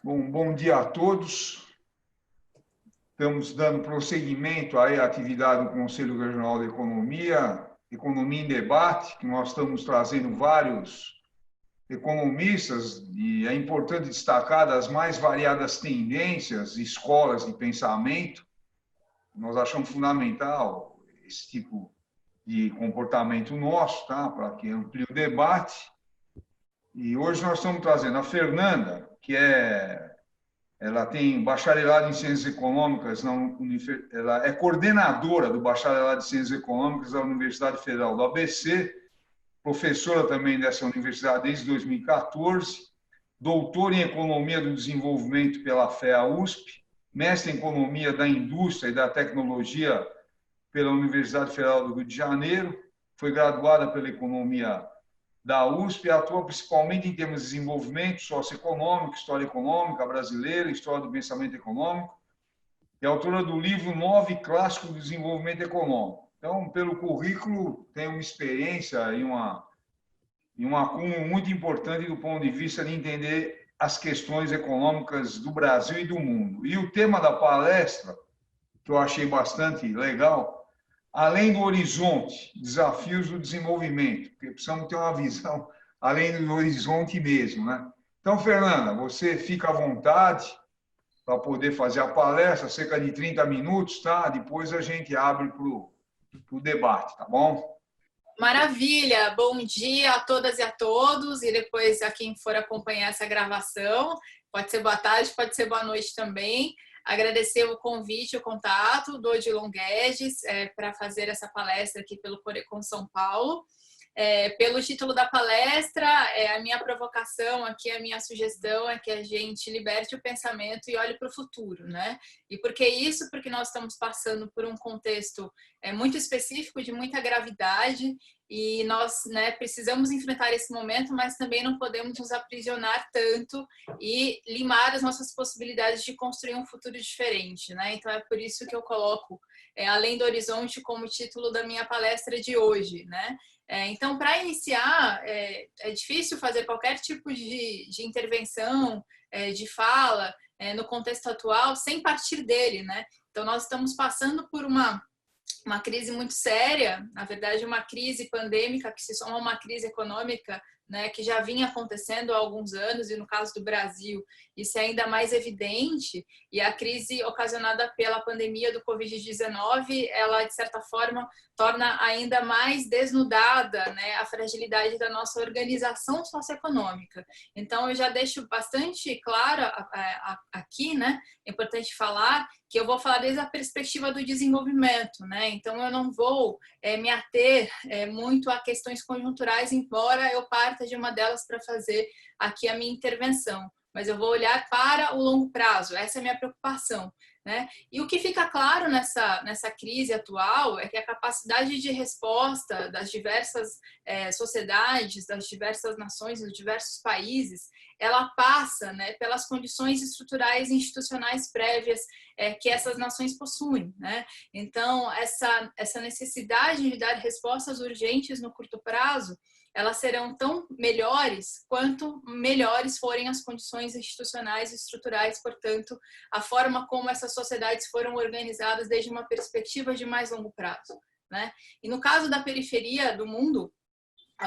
Bom dia a todos. Estamos dando prosseguimento aí à atividade do Conselho Regional de Economia, Economia em Debate, que nós estamos trazendo vários economistas e é importante destacar das mais variadas tendências, escolas de pensamento. Nós achamos fundamental esse tipo de comportamento nosso, tá? Para que amplie o debate. E hoje nós estamos trazendo a Fernanda, ela tem bacharelado em Ciências Econômicas, ela é coordenadora do bacharelado em Ciências Econômicas da Universidade Federal do ABC, professora também dessa universidade desde 2014, doutora em Economia do Desenvolvimento pela FEA-USP, mestre em Economia da Indústria e da Tecnologia pela Universidade Federal do Rio de Janeiro, foi graduada pela Economia da USP, atua principalmente em temas de desenvolvimento socioeconômico, história econômica brasileira, história do pensamento econômico, e autora do livro 9 Clássicos do Desenvolvimento Econômico. Então, pelo currículo, tem uma experiência e um acúmulo muito importante do ponto de vista de entender as questões econômicas do Brasil e do mundo. E o tema da palestra, que eu achei bastante legal, além do horizonte, desafios do desenvolvimento, porque precisamos ter uma visão além do horizonte mesmo, né? Então, Fernanda, você fica à vontade para poder fazer a palestra, cerca de 30 minutos, tá? Depois a gente abre para o debate, tá bom? Maravilha! Bom dia a todas e a todos, e depois a quem for acompanhar essa gravação. Pode ser boa tarde, pode ser boa noite também. Agradecer o convite, o contato do Odilon Guedes para fazer essa palestra aqui pelo Corecon São Paulo. Pelo título da palestra, a minha provocação aqui, a minha sugestão é que a gente liberte o pensamento e olhe para o futuro, né? E por que isso? Porque nós estamos passando por um contexto muito específico, de muita gravidade, e nós, né, precisamos enfrentar esse momento, mas também não podemos nos aprisionar tanto e limar as nossas possibilidades de construir um futuro diferente, né? Então é por isso que eu coloco Além do Horizonte como título da minha palestra de hoje, né? Então, para iniciar, é difícil fazer qualquer tipo de intervenção, de fala, no contexto atual, sem partir dele, né? Então, nós estamos passando por uma crise muito séria, na verdade, uma crise pandêmica que se soma a uma crise econômica, né, que já vinha acontecendo há alguns anos, e no caso do Brasil, isso é ainda mais evidente, e a crise ocasionada pela pandemia do Covid-19, ela, de certa forma, torna ainda mais desnudada, né, a fragilidade da nossa organização socioeconômica. Então, eu já deixo bastante claro aqui, né, é importante falar que eu vou falar desde a perspectiva do desenvolvimento, né? Então, eu não vou me ater muito a questões conjunturais, embora eu parta de uma delas para fazer aqui a minha intervenção. Mas eu vou olhar para o longo prazo, essa é a minha preocupação, né? E o que fica claro nessa crise atual é que a capacidade de resposta das diversas sociedades, das diversas nações, dos diversos países, ela passa, né, pelas condições estruturais e institucionais prévias que essas nações possuem, né? Então, essa necessidade de dar respostas urgentes no curto prazo, elas serão tão melhores quanto melhores forem as condições institucionais e estruturais, portanto, a forma como essas sociedades foram organizadas desde uma perspectiva de mais longo prazo, né? E no caso da periferia do mundo,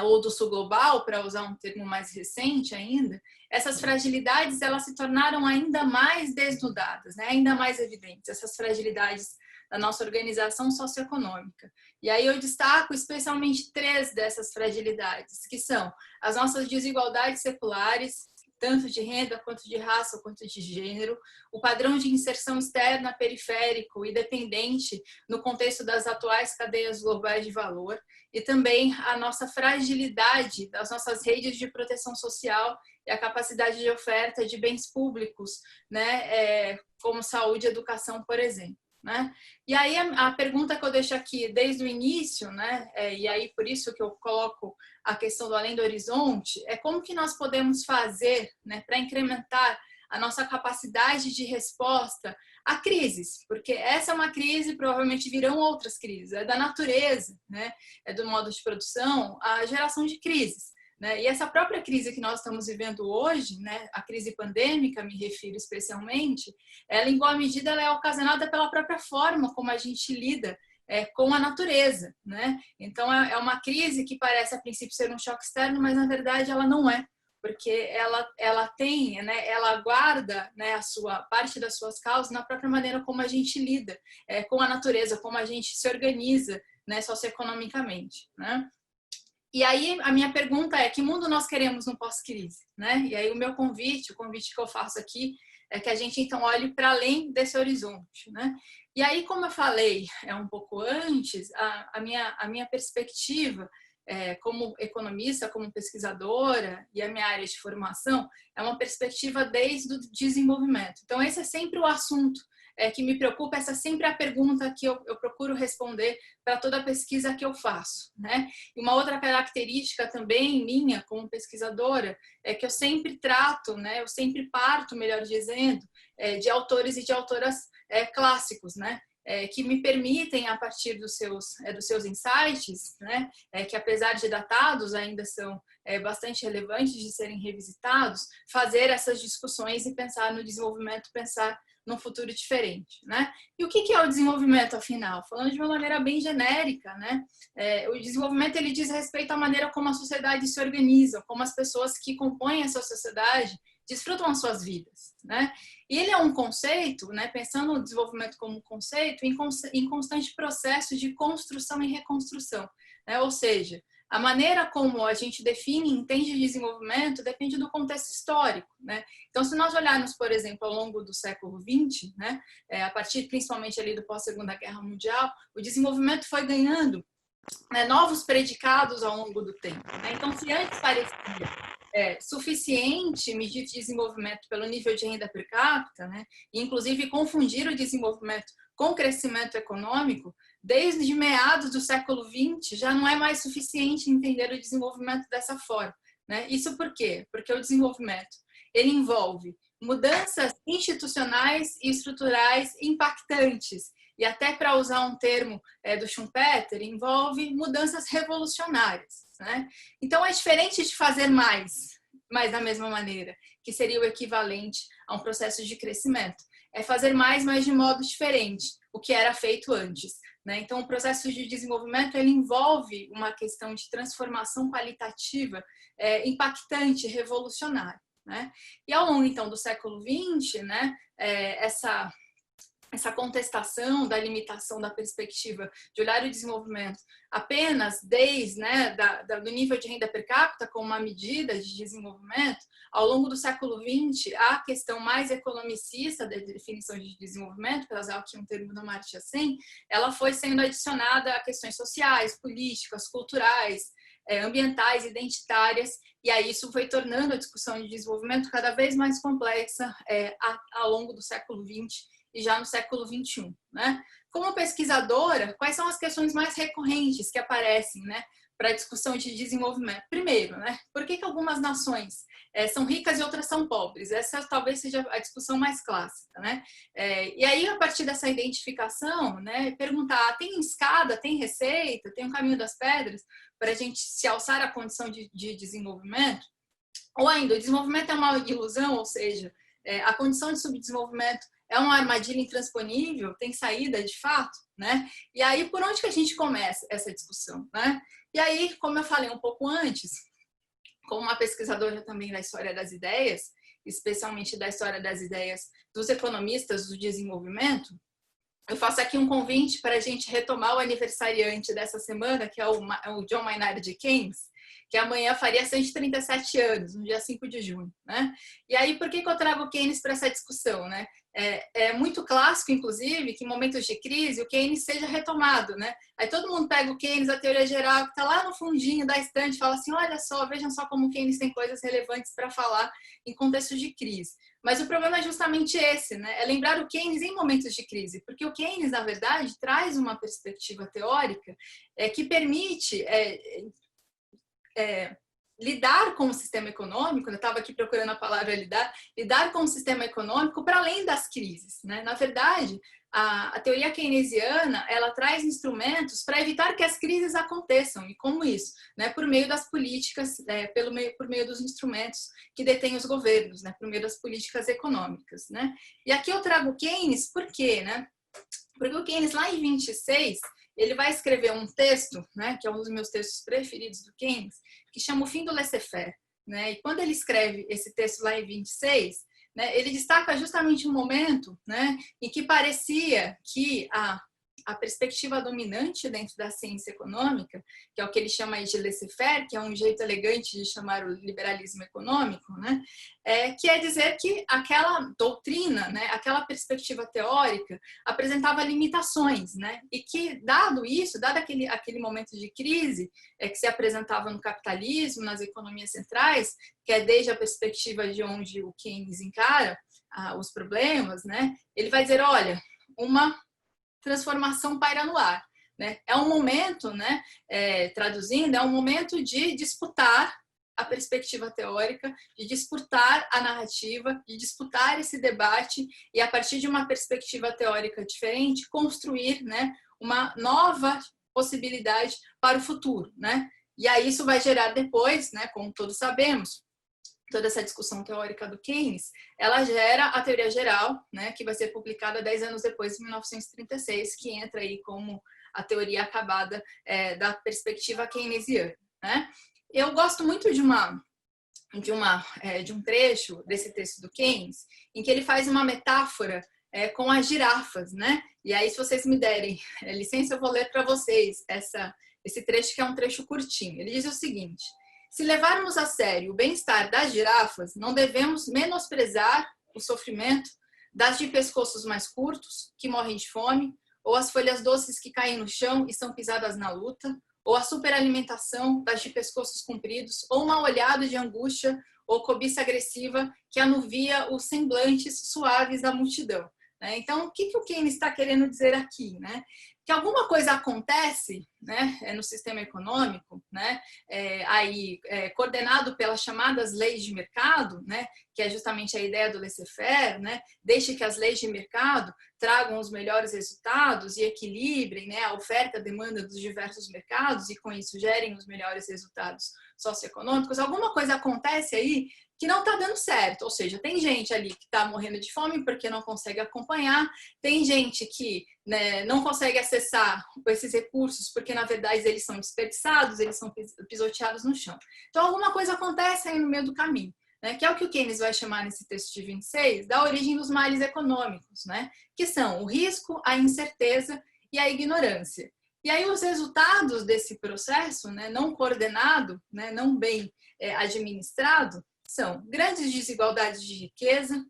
ou do sul global, para usar um termo mais recente ainda, essas fragilidades elas se tornaram ainda mais desnudadas, né? Ainda mais evidentes, essas fragilidades da nossa organização socioeconômica. E aí eu destaco especialmente 3 dessas fragilidades, que são as nossas desigualdades seculares, tanto de renda, quanto de raça, quanto de gênero, o padrão de inserção externa, periférico e dependente no contexto das atuais cadeias globais de valor, e também a nossa fragilidade das nossas redes de proteção social e a capacidade de oferta de bens públicos, né, como saúde e educação, por exemplo. Né? E aí a pergunta que eu deixo aqui desde o início, né, e aí por isso que eu coloco a questão do além do horizonte, é como que nós podemos fazer, né, para incrementar a nossa capacidade de resposta a crises, porque essa é uma crise, provavelmente virão outras crises, é da natureza, né, é do modo de produção, a geração de crises. né? E essa própria crise que nós estamos vivendo hoje, né, a crise pandêmica, me refiro especialmente, ela em boa medida ela é ocasionada pela própria forma como a gente lida com a natureza, né? Então é uma crise que parece a princípio ser um choque externo, mas na verdade ela não é, porque ela tem, né, ela guarda, né, a sua parte das suas causas na própria maneira como a gente lida com a natureza, como a gente se organiza, né, socioeconomicamente, né? E aí a minha pergunta é: que mundo nós queremos no pós-crise, né? E aí o meu convite, o convite que eu faço aqui é que a gente então olhe para além desse horizonte, né? E aí, como eu falei um pouco antes, a minha perspectiva como economista, como pesquisadora, e a minha área de formação é uma perspectiva desde o desenvolvimento. Então esse é sempre o assunto que me preocupa, essa é sempre a pergunta que eu procuro responder para toda a pesquisa que eu faço, né? E uma outra característica também minha como pesquisadora é que eu sempre trato, né? Eu sempre parto, melhor dizendo, de autores e de autoras clássicos, né? Que me permitem, a partir dos seus insights, né? Que apesar de datados ainda são bastante relevantes de serem revisitados, fazer essas discussões e pensar no desenvolvimento, pensar num futuro diferente, né? E o que é o desenvolvimento, afinal? Falando de uma maneira bem genérica, né? O desenvolvimento, ele diz respeito à maneira como a sociedade se organiza, como as pessoas que compõem essa sociedade desfrutam as suas vidas, né? E ele é um conceito, né? Pensando no desenvolvimento como conceito, em constante processo de construção e reconstrução, né? Ou seja, a maneira como a gente define e entende desenvolvimento depende do contexto histórico, né? Então, se nós olharmos, por exemplo, ao longo do século XX, né, a partir principalmente ali do pós-Segunda Guerra Mundial, o desenvolvimento foi ganhando, né, novos predicados ao longo do tempo, né? Então, se antes parecia suficiente medir desenvolvimento pelo nível de renda per capita, né, e inclusive confundir o desenvolvimento com o crescimento econômico, desde meados do século XX já não é mais suficiente entender o desenvolvimento dessa forma, né? Isso por quê? Porque o desenvolvimento ele envolve mudanças institucionais e estruturais impactantes, e até para usar um termo do Schumpeter, envolve mudanças revolucionárias, né? Então é diferente de fazer mais da mesma maneira, que seria o equivalente a um processo de crescimento. É fazer mais, mas de modo diferente, o que era feito antes, né? Então, o processo de desenvolvimento ele envolve uma questão de transformação qualitativa impactante, revolucionária, né? E ao longo, então, do século XX, né, essa contestação da limitação da perspectiva de olhar o desenvolvimento apenas desde, né, do nível de renda per capita como uma medida de desenvolvimento, ao longo do século XX, a questão mais economicista da definição de desenvolvimento, para usar aqui um termo da Amartya Sen, ela foi sendo adicionada a questões sociais, políticas, culturais, ambientais, identitárias, e aí isso foi tornando a discussão de desenvolvimento cada vez mais complexa ao longo do século XX e já no século XXI, né? Como pesquisadora, quais são as questões mais recorrentes que aparecem, né, para a discussão de desenvolvimento? Primeiro, né, por que algumas nações são ricas e outras são pobres? Essa talvez seja a discussão mais clássica, né? E aí, a partir dessa identificação, né, perguntar, tem escada, tem receita, tem um caminho das pedras para a gente se alçar à condição de desenvolvimento? Ou ainda, o desenvolvimento é uma ilusão, ou seja, a condição de subdesenvolvimento é uma armadilha intransponível, tem saída de fato, né? E aí, por onde que a gente começa essa discussão, né? E aí, como eu falei um pouco antes, como uma pesquisadora também da história das ideias, especialmente da história das ideias dos economistas do desenvolvimento, eu faço aqui um convite para a gente retomar o aniversariante dessa semana, que é o John Maynard Keynes, que amanhã faria 137 anos, no dia 5 de junho, né? E aí, por que eu trago o Keynes para essa discussão, né? É muito clássico, inclusive, que em momentos de crise o Keynes seja retomado, né? Aí todo mundo pega o Keynes, a teoria geral, que está lá no fundinho da estante, e fala assim, olha só, vejam só como o Keynes tem coisas relevantes para falar em contextos de crise. Mas o problema é justamente esse, né? É lembrar o Keynes em momentos de crise, porque o Keynes, na verdade, traz uma perspectiva teórica que permite lidar com o sistema econômico, eu estava aqui procurando a palavra lidar com o sistema econômico para além das crises, né? Na verdade, a teoria keynesiana, ela traz instrumentos para evitar que as crises aconteçam. E como isso? Né? Por meio das políticas, por meio dos instrumentos que detêm os governos, né? Por meio das políticas econômicas, né? E aqui eu trago Keynes, por quê? Né? Porque o Keynes, lá em 26, ele vai escrever um texto, né, que é um dos meus textos preferidos do Keynes, que chama O Fim do Laissez-faire. Né? E quando ele escreve esse texto lá em 26, né, ele destaca justamente um momento, né, em que parecia que a perspectiva dominante dentro da ciência econômica, que é o que ele chama aí de laissez-faire, que é um jeito elegante de chamar o liberalismo econômico, né, quer dizer que aquela doutrina, né, aquela perspectiva teórica apresentava limitações, né, e que, dado aquele momento de crise que se apresentava no capitalismo, nas economias centrais, que é desde a perspectiva de onde o Keynes encara os problemas, né, ele vai dizer, olha, uma transformação paira no ar. Né? É um momento, né, traduzindo, é um momento de disputar a perspectiva teórica, de disputar a narrativa, de disputar esse debate e, a partir de uma perspectiva teórica diferente, construir, né, uma nova possibilidade para o futuro. Né? E aí isso vai gerar depois, né, como todos sabemos, toda essa discussão teórica do Keynes, ela gera a teoria geral, né, que vai ser publicada 10 anos depois, em 1936, que entra aí como a teoria acabada da perspectiva keynesiana. Né? Eu gosto muito de um trecho desse texto do Keynes, em que ele faz uma metáfora com as girafas, né? E aí, se vocês me derem licença, eu vou ler para vocês esse trecho, que é um trecho curtinho. Ele diz o seguinte: se levarmos a sério o bem-estar das girafas, não devemos menosprezar o sofrimento das de pescoços mais curtos, que morrem de fome, ou as folhas doces que caem no chão e são pisadas na luta, ou a superalimentação das de pescoços compridos, ou uma olhada de angústia ou cobiça agressiva que anuvia os semblantes suaves da multidão. Então, o que o Keynes está querendo dizer aqui? Né? Que alguma coisa acontece, né, no sistema econômico, né, coordenado pelas chamadas leis de mercado, né, que é justamente a ideia do laissez-faire, né, deixe que as leis de mercado tragam os melhores resultados e equilibrem, né, a oferta e a demanda dos diversos mercados e, com isso, gerem os melhores resultados socioeconômicos. Alguma coisa acontece aí que não está dando certo, ou seja, tem gente ali que está morrendo de fome porque não consegue acompanhar, tem gente que, né, não consegue acessar esses recursos porque, na verdade, eles são desperdiçados, eles são pisoteados no chão. Então, alguma coisa acontece aí no meio do caminho, né, que é o que o Keynes vai chamar nesse texto de 26, da origem dos males econômicos, né, que são o risco, a incerteza e a ignorância. E aí os resultados desse processo, né, não coordenado, né, não bem administrado, são grandes desigualdades de riqueza,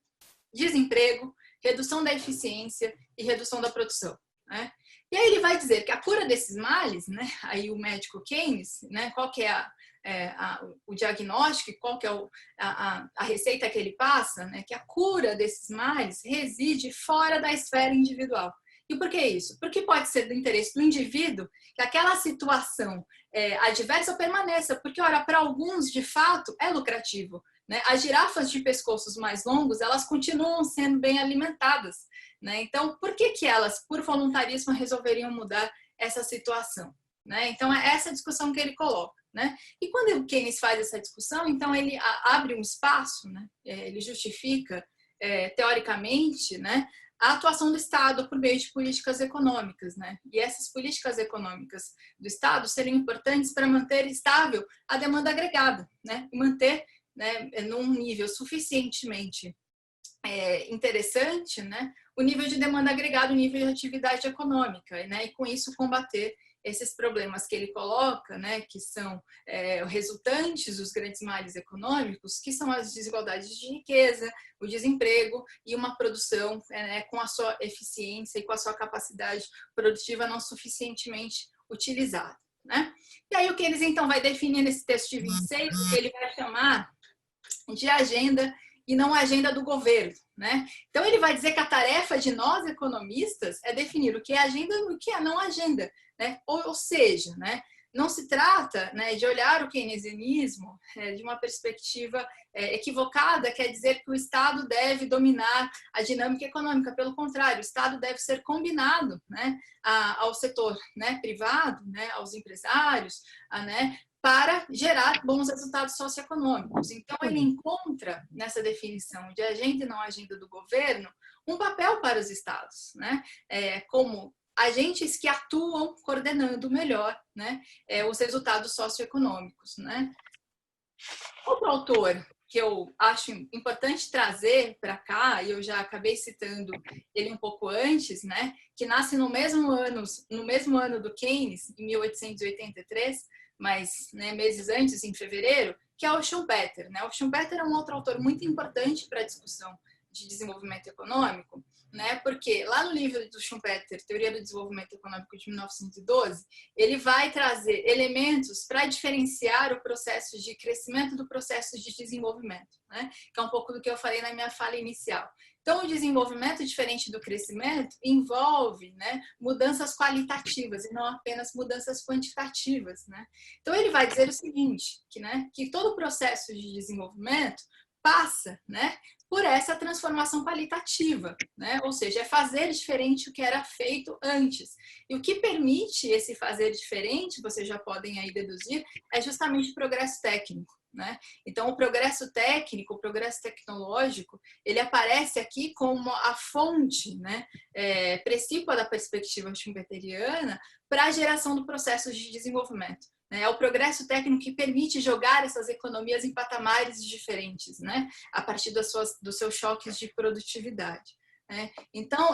desemprego, redução da eficiência e redução da produção. Né? E aí ele vai dizer que a cura desses males, né, aí o médico Keynes, né, qual que é o diagnóstico, qual que é a receita que ele passa, né, que a cura desses males reside fora da esfera individual. E por que isso? Porque pode ser do interesse do indivíduo que aquela situação adversa permaneça, porque, ora, para alguns, de fato, é lucrativo. Né? As girafas de pescoços mais longos, elas continuam sendo bem alimentadas. Né? Então, por que elas, por voluntarismo, resolveriam mudar essa situação? Né? Então, é essa discussão que ele coloca. Né? E quando o Keynes faz essa discussão, então ele abre um espaço, né? Ele justifica, teoricamente, né, a atuação do Estado por meio de políticas econômicas, né? E essas políticas econômicas do Estado seriam importantes para manter estável a demanda agregada, né? E manter, né, num nível suficientemente interessante, né, o nível de demanda agregada, o nível de atividade econômica, né? E com isso combater esses problemas que ele coloca, né, que são resultantes dos grandes males econômicos, que são as desigualdades de riqueza, o desemprego e uma produção com a sua eficiência e com a sua capacidade produtiva não suficientemente utilizada. Né? E aí o que eles então vai definir nesse texto de 26, o que ele vai chamar de agenda e não a agenda do governo. Né? Então ele vai dizer que a tarefa de nós economistas é definir o que é agenda e o que é não agenda. Né? Ou seja, né, não se trata, né, de olhar o keynesianismo de uma perspectiva equivocada, quer dizer que o Estado deve dominar a dinâmica econômica. Pelo contrário, o Estado deve ser combinado, né, ao setor, né, privado, né, aos empresários, né, para gerar bons resultados socioeconômicos. Então, ele encontra, nessa definição de agenda e não agenda do governo, um papel para os estados, né? Como agentes que atuam coordenando melhor, né, os resultados socioeconômicos, né? Outro autor que eu acho importante trazer para cá, e eu já acabei citando ele um pouco antes, né, que nasce no mesmo ano do Keynes, em 1883, mas, né, meses antes, em fevereiro, que é o Schumpeter, né? O Schumpeter é um outro autor muito importante para a discussão de desenvolvimento econômico, né? Porque lá no livro do Schumpeter, Teoria do Desenvolvimento Econômico de 1912, ele vai trazer elementos para diferenciar o processo de crescimento do processo de desenvolvimento, né? Que é um pouco do que eu falei na minha fala inicial. Então, o desenvolvimento, diferente do crescimento, envolve, né, mudanças qualitativas e não apenas mudanças quantitativas, né? Então, ele vai dizer o seguinte, que todo o processo de desenvolvimento passa, né, por essa transformação qualitativa, né? Ou seja, é fazer diferente o que era feito antes. E o que permite esse fazer diferente, vocês já podem aí deduzir, é justamente o progresso técnico, né? Então, o progresso técnico, o progresso tecnológico, ele aparece aqui como a fonte, né, precípua da perspectiva schumpeteriana para a geração do processo de desenvolvimento. É o progresso técnico que permite jogar essas economias em patamares diferentes, né, a partir dos seus choques de produtividade, né? Então,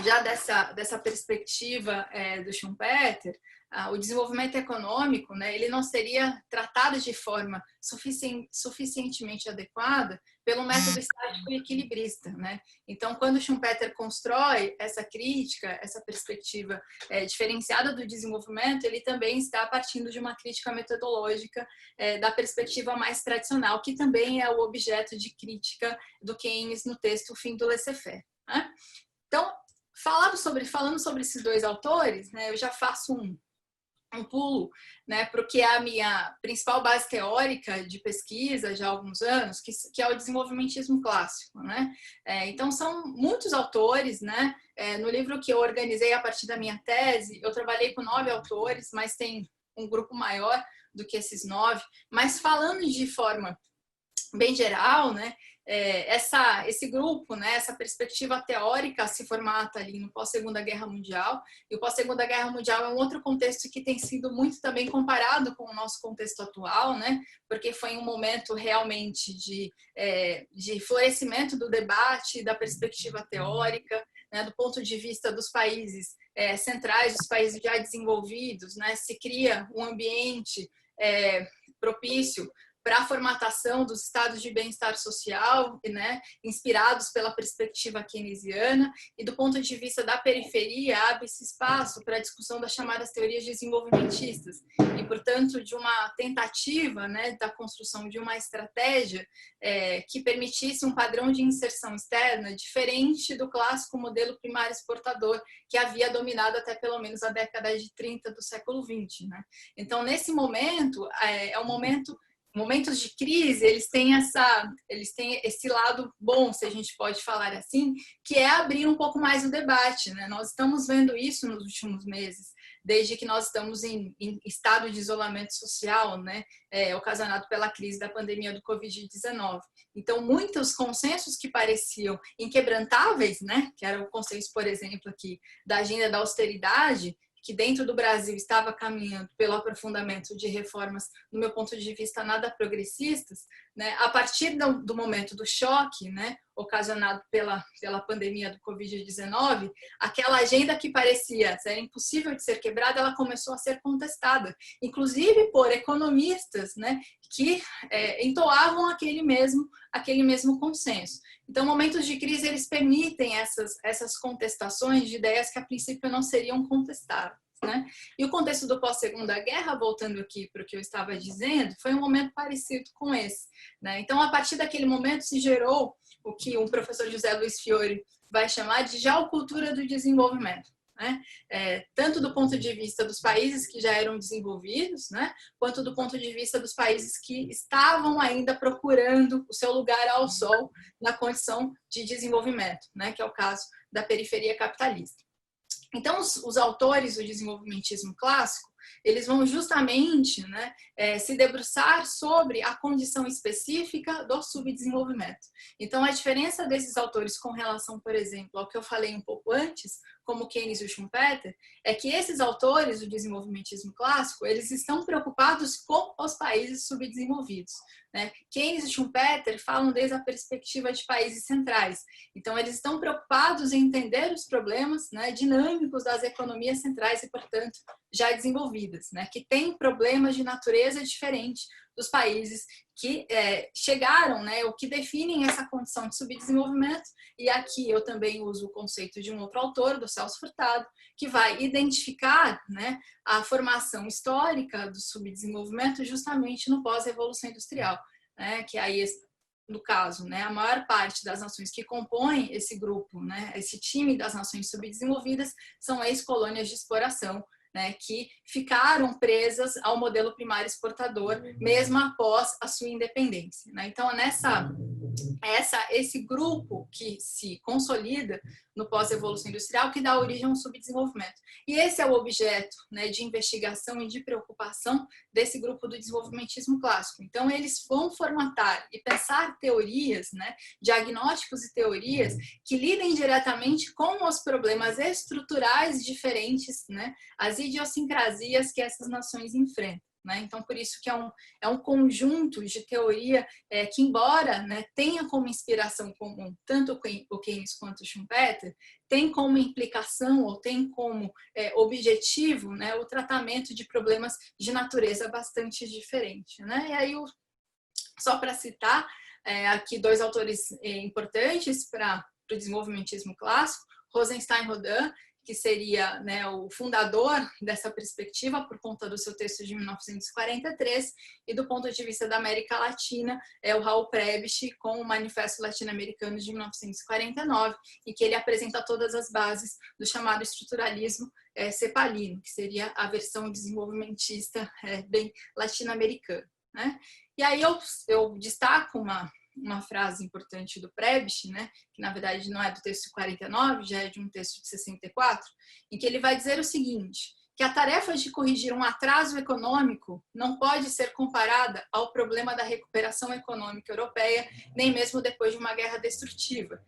já dessa perspectiva do Schumpeter, o desenvolvimento econômico, né, ele não seria tratado de forma suficientemente adequada pelo método estático e equilibrista, né? Então, quando Schumpeter constrói essa crítica, essa perspectiva diferenciada do desenvolvimento, ele também está partindo de uma crítica metodológica da perspectiva mais tradicional, que também é o objeto de crítica do Keynes no texto O Fim do Laissez-faire, né? Então, falando sobre esses dois autores, né, eu já faço um pulo, né, para o que é a minha principal base teórica de pesquisa já há alguns anos, que é o desenvolvimentismo clássico, né? Então, são muitos autores, né? No livro que eu organizei a partir da minha tese, eu trabalhei com 9 autores, mas tem um grupo maior do que esses 9, mas falando de forma bem geral, né? Esse grupo, né, essa perspectiva teórica se formata ali no pós-Segunda Guerra Mundial, e o pós-Segunda Guerra Mundial é um outro contexto que tem sido muito também comparado com o nosso contexto atual, né, porque foi um momento realmente de florescimento do debate, da perspectiva teórica, né, do ponto de vista dos países centrais, dos países já desenvolvidos, né, se cria um ambiente propício para a formatação dos estados de bem-estar social, né, inspirados pela perspectiva keynesiana, e do ponto de vista da periferia, abre-se espaço para a discussão das chamadas teorias desenvolvimentistas, e, portanto, de uma tentativa, né, da construção de uma estratégia que permitisse um padrão de inserção externa diferente do clássico modelo primário exportador, que havia dominado até pelo menos a década de 30 do século XX, né? Então, nesse momento, momentos de crise, eles têm esse lado bom, se a gente pode falar assim, que é abrir um pouco mais o debate, né? Nós estamos vendo isso nos últimos meses, desde que nós estamos em estado de isolamento social, né, ocasionado pela crise da pandemia do Covid-19. Então, muitos consensos que pareciam inquebrantáveis, né, que era o consenso, por exemplo, aqui da agenda da austeridade, que dentro do Brasil estava caminhando pelo aprofundamento de reformas, no meu ponto de vista, nada progressistas, né? A partir do momento do choque, né, ocasionado pela pandemia do Covid-19, aquela agenda que parecia ser impossível de ser quebrada, ela começou a ser contestada, inclusive por economistas, né, que entoavam aquele mesmo consenso. Então, momentos de crise, eles permitem essas contestações de ideias que, a princípio, não seriam contestadas, né? E o contexto do pós-Segunda Guerra, voltando aqui para o que eu estava dizendo, foi um momento parecido com esse, né? Então, a partir daquele momento, se gerou o que o professor José Luiz Fiore vai chamar de geocultura do desenvolvimento, né? Tanto do ponto de vista dos países que já eram desenvolvidos, né? Quanto do ponto de vista dos países que estavam ainda procurando o seu lugar ao sol na condição de desenvolvimento, né? Que é o caso da periferia capitalista. Então, os autores do desenvolvimentismo clássico, eles vão justamente, né, se debruçar sobre a condição específica do subdesenvolvimento. Então, a diferença desses autores com relação, por exemplo, ao que eu falei um pouco antes, como Keynes e o Schumpeter, é que esses autores do desenvolvimentismo clássico, eles estão preocupados com os países subdesenvolvidos, né? Keynes e Schumpeter falam desde a perspectiva de países centrais. Então, eles estão preocupados em entender os problemas, né, dinâmicos das economias centrais e, portanto, já desenvolvidas, né, que têm problemas de natureza diferente dos países que chegaram, né, o que definem essa condição de subdesenvolvimento. E aqui eu também uso o conceito de um outro autor, do Celso Furtado, que vai identificar, né, a formação histórica do subdesenvolvimento justamente no pós-revolução industrial, né, que aí, no caso, né, a maior parte das nações que compõem esse grupo, né, esse time das nações subdesenvolvidas, são ex-colônias de exploração, né, que ficaram presas ao modelo primário exportador, mesmo após a sua independência, né? Então, esse grupo que se consolida no pós-revolução industrial, que dá origem a um subdesenvolvimento. E esse é o objeto, né, de investigação e de preocupação desse grupo do desenvolvimentismo clássico. Então, eles vão formatar e pensar teorias, né, diagnósticos e teorias que lidem diretamente com os problemas estruturais diferentes, né, as idiosincrasias que essas nações enfrentam. Né? Então, por isso que é um conjunto de teoria que, embora, né, tenha como inspiração comum tanto o Keynes quanto o Schumpeter, tem como implicação ou tem como objetivo, né, o tratamento de problemas de natureza bastante diferente. Né? E aí, só para citar aqui dois autores importantes para o desenvolvimentismo clássico, Rosenstein Rodin, que seria, né, o fundador dessa perspectiva por conta do seu texto de 1943, e do ponto de vista da América Latina, o Raul Prebisch com o Manifesto Latino-Americano de 1949, em que ele apresenta todas as bases do chamado estruturalismo cepalino, que seria a versão desenvolvimentista bem latino-americana. Né? E aí eu destaco uma frase importante do Prebisch, né, que na verdade não é do texto 49, já é de um texto de 64, em que ele vai dizer o seguinte, que a tarefa de corrigir um atraso econômico não pode ser comparada ao problema da recuperação econômica europeia, nem mesmo depois de uma guerra destrutiva.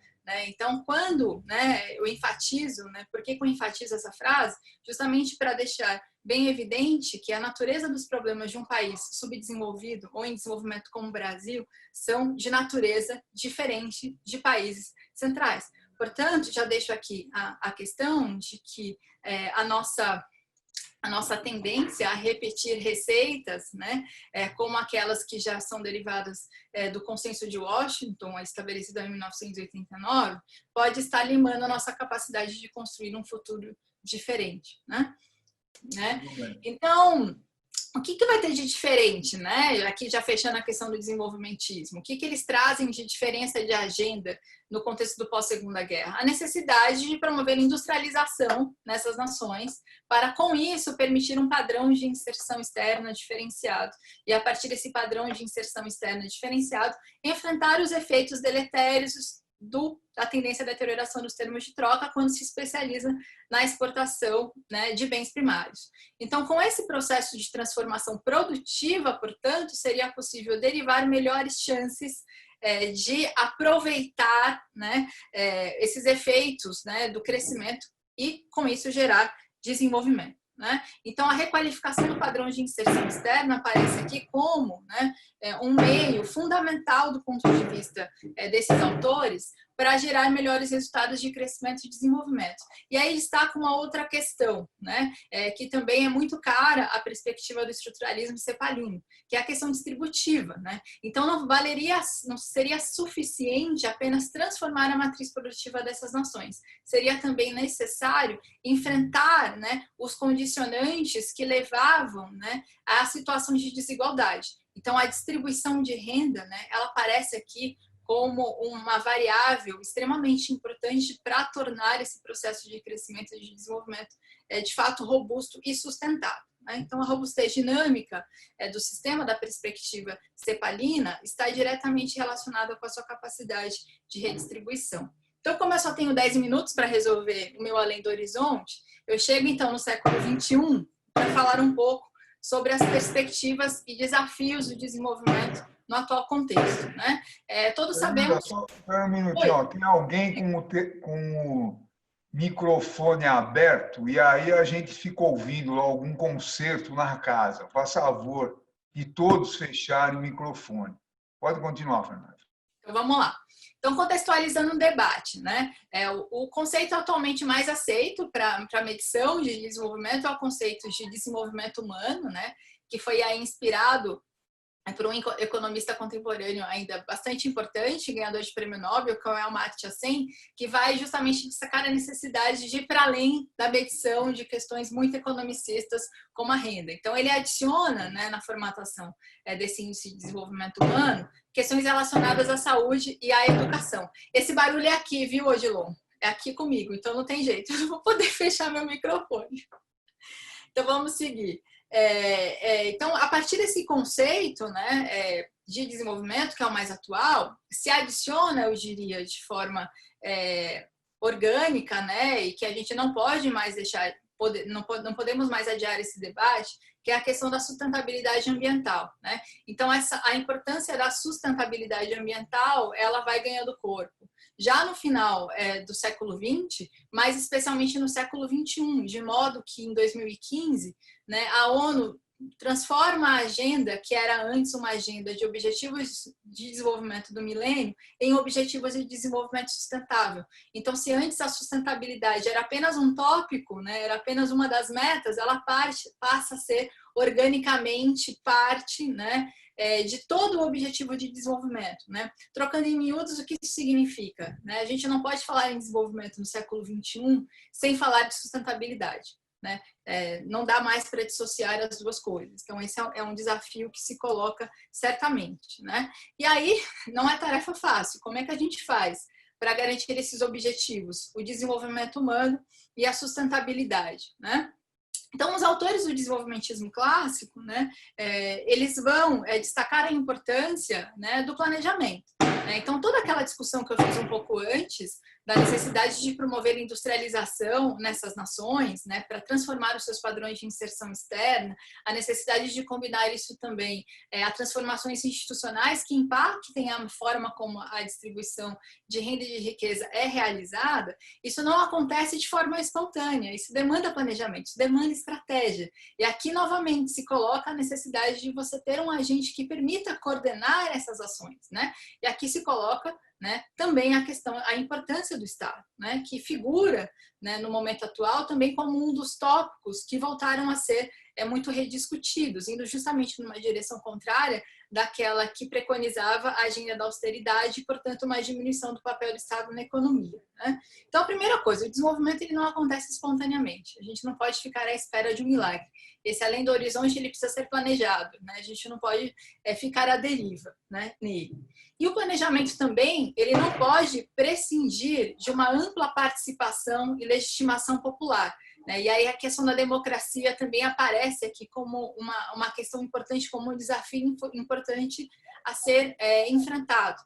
Então, quando, né, eu enfatizo, né, por que eu enfatizo essa frase? Justamente para deixar bem evidente que a natureza dos problemas de um país subdesenvolvido ou em desenvolvimento como o Brasil são de natureza diferente de países centrais. Portanto, já deixo aqui a questão de que a nossa tendência a repetir receitas, né, como aquelas que já são derivadas do Consenso de Washington, estabelecido em 1989, pode estar limando a nossa capacidade de construir um futuro diferente, né? Então, o que vai ter de diferente, né? Aqui já fechando a questão do desenvolvimentismo, o que eles trazem de diferença de agenda no contexto do pós-Segunda Guerra? A necessidade de promover industrialização nessas nações para, com isso, permitir um padrão de inserção externa diferenciado e, a partir desse padrão de inserção externa diferenciado, enfrentar os efeitos deletérios da tendência à deterioração dos termos de troca quando se especializa na exportação, né, de bens primários. Então, com esse processo de transformação produtiva, portanto, seria possível derivar melhores chances de aproveitar, né, esses efeitos, né, do crescimento e, com isso, gerar desenvolvimento. Né? Então, a requalificação do padrão de inserção externa aparece aqui como, né, um meio fundamental do ponto de vista desses autores para gerar melhores resultados de crescimento e desenvolvimento. E aí destaca uma outra questão, né, que também é muito cara à perspectiva do estruturalismo cepalino, que é a questão distributiva. Né? Então, não seria suficiente apenas transformar a matriz produtiva dessas nações. Seria também necessário enfrentar, né, os condicionantes que levavam, né, a situações de desigualdade. Então, a distribuição de renda, né, ela aparece aqui como uma variável extremamente importante para tornar esse processo de crescimento e de desenvolvimento de fato robusto e sustentável. Então, a robustez dinâmica do sistema da perspectiva cepalina está diretamente relacionada com a sua capacidade de redistribuição. Então, como eu só tenho 10 minutos para resolver o meu além do horizonte, eu chego então no século XXI para falar um pouco sobre as perspectivas e desafios do desenvolvimento no atual contexto. Todos sabemos... Só um minutinho, ó. Tem alguém com o microfone aberto e aí a gente fica ouvindo algum concerto na casa. Faz favor de todos fecharem o microfone. Pode continuar, Fernanda. Então, vamos lá. Então, contextualizando um debate, o conceito atualmente mais aceito para a medição de desenvolvimento é o conceito de desenvolvimento humano, que foi aí inspirado por um economista contemporâneo ainda bastante importante, ganhador de prêmio Nobel, que é o Amartya Sen, que vai justamente destacar a necessidade de ir para além da medição de questões muito economicistas como a renda. Então, ele adiciona, na formatação desse índice de desenvolvimento humano, questões relacionadas à saúde e à educação. Esse barulho é aqui, viu, Odilon? É aqui comigo, então não tem jeito, eu não vou poder fechar meu microfone. Então, vamos seguir. Então, a partir desse conceito de desenvolvimento, que é o mais atual, se adiciona, eu diria, de forma orgânica, e que a gente não pode mais deixar, não podemos mais adiar esse debate, que é a questão da sustentabilidade ambiental. Então, a importância da sustentabilidade ambiental, ela vai ganhando corpo. Já no final do século XX, mais especialmente no século XXI, de modo que em 2015, a ONU transforma a agenda, que era antes uma agenda de objetivos de desenvolvimento do milênio, em objetivos de desenvolvimento sustentável. Então, se antes a sustentabilidade era apenas um tópico, era apenas uma das metas, ela passa a ser organicamente parte, de todo o objetivo de desenvolvimento. Trocando em miúdos, o que isso significa? A gente não pode falar em desenvolvimento no século XXI sem falar de sustentabilidade. Não dá mais para dissociar as duas coisas. Então, esse é um desafio que se coloca certamente. E aí, não é tarefa fácil. Como é que a gente faz para garantir esses objetivos? O desenvolvimento humano e a sustentabilidade. Então, os autores do desenvolvimentismo clássico, eles vão destacar a importância do planejamento. Então, toda aquela discussão que eu fiz um pouco antes, da necessidade de promover industrialização nessas nações, para transformar os seus padrões de inserção externa, a necessidade de combinar isso também a transformações institucionais que impactem a forma como a distribuição de renda e de riqueza é realizada, isso não acontece de forma espontânea, isso demanda planejamento, isso demanda estratégia. E aqui, novamente, se coloca a necessidade de você ter um agente que permita coordenar essas ações. E aqui se coloca também a importância do Estado, que figura no momento atual também como um dos tópicos que voltaram a ser muito rediscutidos, indo justamente numa direção contrária daquela que preconizava a agenda da austeridade e, portanto, uma diminuição do papel do Estado na economia. Então, a primeira coisa, o desenvolvimento ele não acontece espontaneamente, a gente não pode ficar à espera de um milagre. Esse além do horizonte ele precisa ser planejado, a gente não pode ficar à deriva nele. E o planejamento também, ele não pode prescindir de uma ampla participação e legitimação popular. E aí a questão da democracia também aparece aqui como uma questão importante, como um desafio importante a ser enfrentado,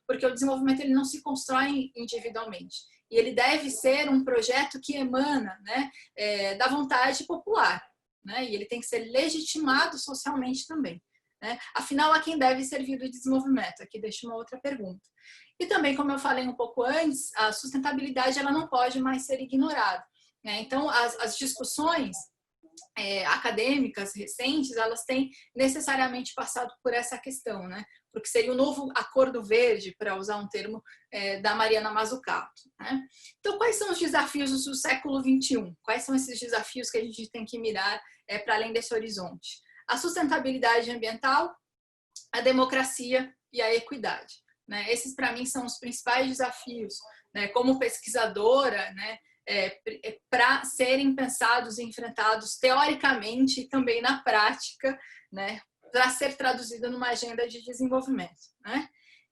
porque o desenvolvimento ele não se constrói individualmente. E ele deve ser um projeto que emana da vontade popular. E ele tem que ser legitimado socialmente também. Afinal, a quem deve servir do desenvolvimento? Aqui deixo uma outra pergunta. E também, como eu falei um pouco antes, a sustentabilidade ela não pode mais ser ignorada. Então, as discussões acadêmicas recentes, elas têm necessariamente passado por essa questão, porque seria o novo acordo verde, para usar um termo da Mariana Mazzucato. Então, quais são os desafios do século XXI? Quais são esses desafios que a gente tem que mirar para além desse horizonte? A sustentabilidade ambiental, a democracia e a equidade. Esses, para mim, são os principais desafios, como pesquisadora, para serem pensados e enfrentados teoricamente e também na prática, para ser traduzido numa agenda de desenvolvimento.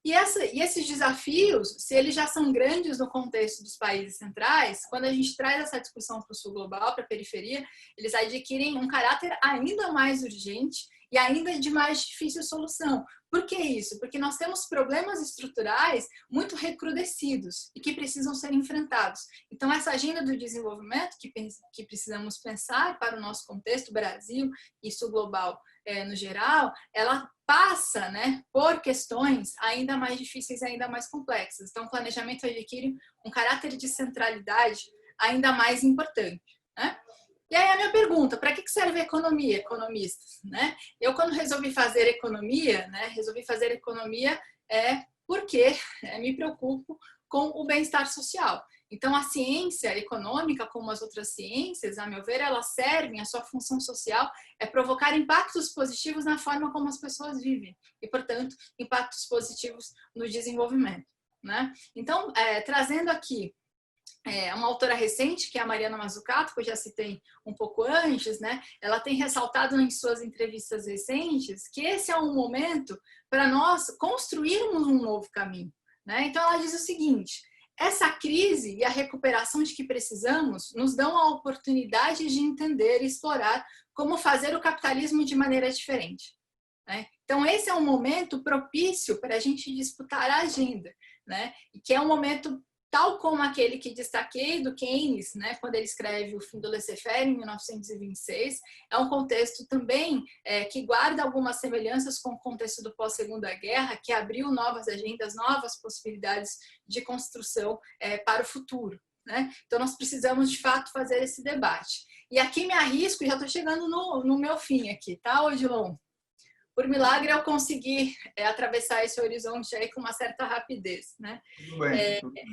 E esses desafios, se eles já são grandes no contexto dos países centrais, quando a gente traz essa discussão para o sul global, para a periferia, eles adquirem um caráter ainda mais urgente e ainda de mais difícil solução. Por que isso? Porque nós temos problemas estruturais muito recrudescidos e que precisam ser enfrentados. Então, essa agenda do desenvolvimento que precisamos pensar para o nosso contexto, Brasil e sul global no geral, ela passa, né, por questões ainda mais difíceis e ainda mais complexas. Então, o planejamento adquire um caráter de centralidade ainda mais importante, né? E aí a minha pergunta, para que serve a economia, economistas, né? Eu, quando resolvi fazer economia, porque me preocupo com o bem-estar social. Então, a ciência econômica, como as outras ciências, a meu ver, elas servem, a sua função social é provocar impactos positivos na forma como as pessoas vivem e, portanto, impactos positivos no desenvolvimento, né? Então, trazendo aqui uma autora recente, que é a Mariana Mazzucato, que eu já citei um pouco antes, né? Ela tem ressaltado em suas entrevistas recentes que esse é um momento para nós construirmos um novo caminho, né? Então, ela diz o seguinte: essa crise e a recuperação de que precisamos nos dão a oportunidade de entender e explorar como fazer o capitalismo de maneira diferente, né? Então, esse é um momento propício para a gente disputar a agenda, né? E que é um momento tal como aquele que destaquei do Keynes, né, quando ele escreve O Fim do Laissez-faire, em 1926, é um contexto também que guarda algumas semelhanças com o contexto do pós-Segunda Guerra, que abriu novas agendas, novas possibilidades de construção para o futuro, né? Então, nós precisamos, de fato, fazer esse debate. E aqui me arrisco, e já estou chegando no meu fim aqui, tá, Odilon? Por milagre, eu consegui atravessar esse horizonte aí com uma certa rapidez, né? Tudo bem, tudo bem.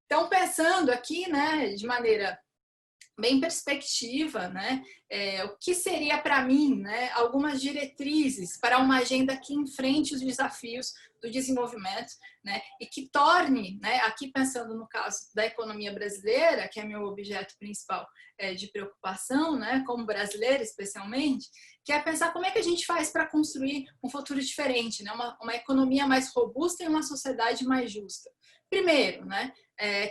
Então, pensando aqui, né, de maneira bem perspectiva, né, o que seria para mim, né, algumas diretrizes para uma agenda que enfrente os desafios do desenvolvimento, né, e que torne, né, aqui pensando no caso da economia brasileira, que é meu objeto principal de preocupação, né, como brasileira especialmente, que é pensar como é que a gente faz para construir um futuro diferente, né, uma economia mais robusta e uma sociedade mais justa. Primeiro, né,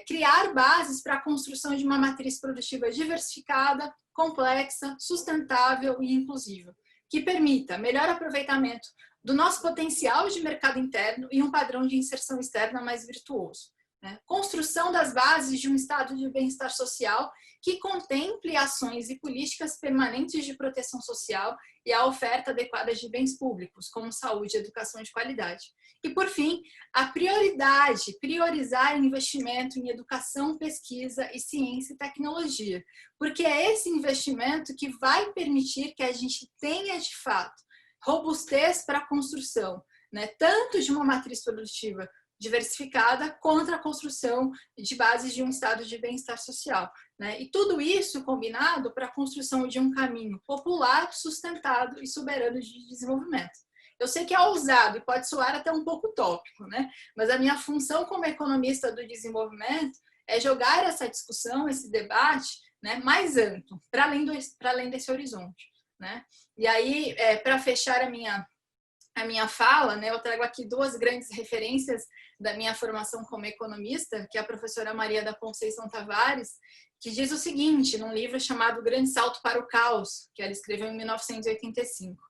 criar bases para a construção de uma matriz produtiva diversificada, complexa, sustentável e inclusiva, que permita melhor aproveitamento do nosso potencial de mercado interno e um padrão de inserção externa mais virtuoso, né? Construção das bases de um estado de bem-estar social que contemple ações e políticas permanentes de proteção social e a oferta adequada de bens públicos, como saúde e educação de qualidade. E, por fim, a priorizar investimento em educação, pesquisa e ciência e tecnologia, porque é esse investimento que vai permitir que a gente tenha, de fato, robustez para a construção, né, tanto de uma matriz produtiva diversificada contra a construção de bases de um estado de bem-estar social, né? E tudo isso combinado para a construção de um caminho popular, sustentado e soberano de desenvolvimento. Eu sei que é ousado e pode soar até um pouco utópico, né? Mas a minha função como economista do desenvolvimento é jogar essa discussão, esse debate, né, mais amplo, para além desse horizonte, né? E aí, para fechar a minha fala, né, eu trago aqui duas grandes referências da minha formação como economista, que é a professora Maria da Conceição Tavares, que diz o seguinte, num livro chamado Grande Salto para o Caos, que ela escreveu em 1985.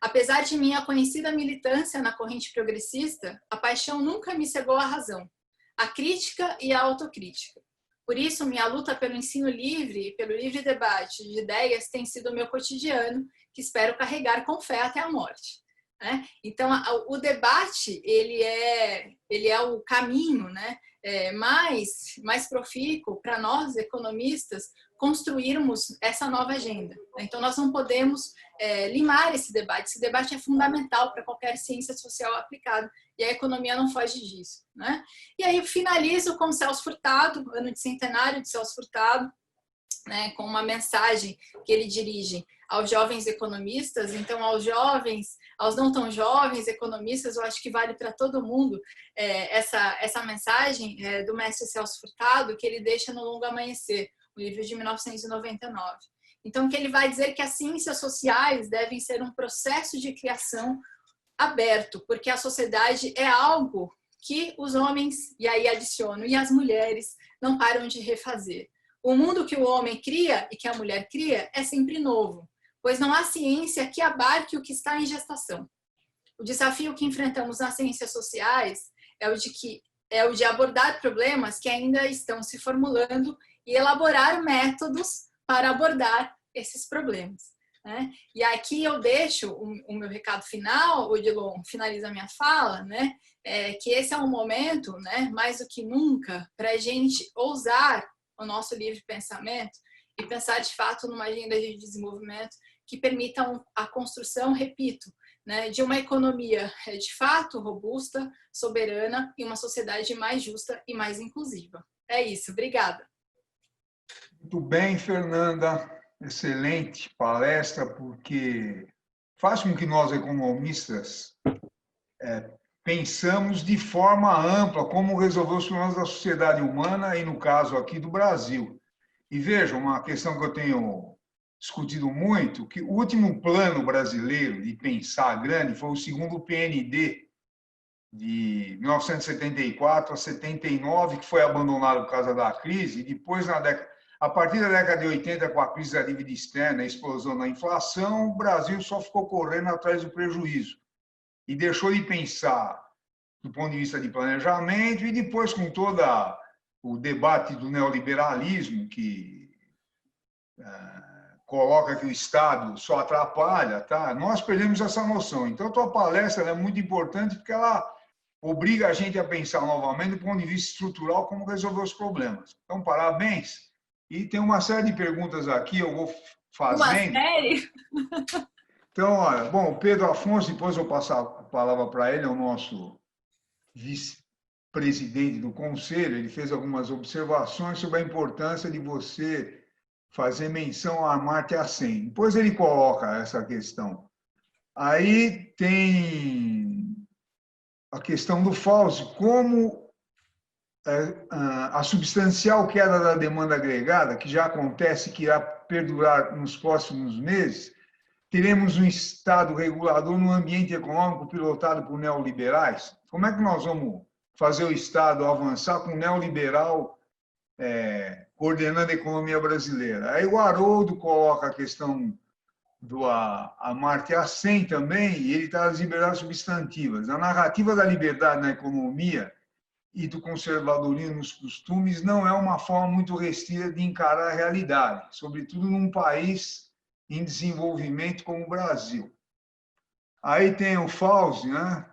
Apesar de minha conhecida militância na corrente progressista, a paixão nunca me cegou à razão, a crítica e a autocrítica. Por isso, minha luta pelo ensino livre e pelo livre debate de ideias tem sido o meu cotidiano, que espero carregar com fé até a morte. Então, o debate ele é o caminho, né, mais profícuo para nós, economistas, construirmos essa nova agenda. Então, nós não podemos limar esse debate. Esse debate é fundamental para qualquer ciência social aplicada, e a economia não foge disso, né? E aí, finalizo com Celso Furtado, ano de centenário de Celso Furtado, né, com uma mensagem que ele dirige aos jovens economistas. Então, aos jovens, aos não tão jovens economistas, eu acho que vale para todo mundo essa mensagem do mestre Celso Furtado, que ele deixa no Longo Amanhecer, o livro de 1999. Então, que ele vai dizer que as ciências sociais devem ser um processo de criação aberto, porque a sociedade é algo que os homens, e aí adiciono, e as mulheres não param de refazer. O mundo que o homem cria e que a mulher cria é sempre novo, pois não há ciência que abarque o que está em gestação. O desafio que enfrentamos nas ciências sociais é o de abordar problemas que ainda estão se formulando e elaborar métodos para abordar esses problemas, né? E aqui eu deixo o meu recado final, Odilon, finaliza a minha fala, né? Que esse é um momento, né, mais do que nunca, para a gente ousar o nosso livre pensamento e pensar de fato numa agenda de desenvolvimento que permita a construção, repito, né, de uma economia de fato robusta, soberana e uma sociedade mais justa e mais inclusiva. É isso, obrigada. Muito bem, Fernanda. Excelente palestra, porque faz com que nós, economistas, pensamos de forma ampla como resolver os problemas da sociedade humana e, no caso aqui, do Brasil. E vejam, uma questão que eu tenho discutido muito, que o último plano brasileiro de pensar grande foi o segundo PND, de 1974 a 79, que foi abandonado por causa da crise, e depois, a partir da década de 80, com a crise da dívida externa, a explosão da inflação, o Brasil só ficou correndo atrás do prejuízo e deixou de pensar do ponto de vista de planejamento, e depois com todo o debate do neoliberalismo, que coloca que o Estado só atrapalha, tá? Nós perdemos essa noção. Então, a tua palestra é muito importante porque ela obriga a gente a pensar novamente do ponto de vista estrutural como resolver os problemas. Então, parabéns. E tem uma série de perguntas aqui, eu vou fazendo. Uma série? Então, olha, bom, o Pedro Afonso, depois eu vou passar a palavra para ele, é o nosso vice-presidente do conselho, ele fez algumas observações sobre a importância de você fazer menção à Amartya Sen. Depois ele coloca essa questão. Aí tem a questão do Fauzi, como a substancial queda da demanda agregada, que já acontece, que irá perdurar nos próximos meses, teremos um Estado regulador num ambiente econômico pilotado por neoliberais? Como é que nós vamos fazer o Estado avançar com o neoliberal coordenando a economia brasileira? Aí o Haroldo coloca a questão do Amartya Sen também, e ele está nas liberdades substantivas. A narrativa da liberdade na economia e do conservadorismo nos costumes não é uma forma muito restrita de encarar a realidade, sobretudo num país em desenvolvimento como o Brasil. Aí tem o Fauzi, né?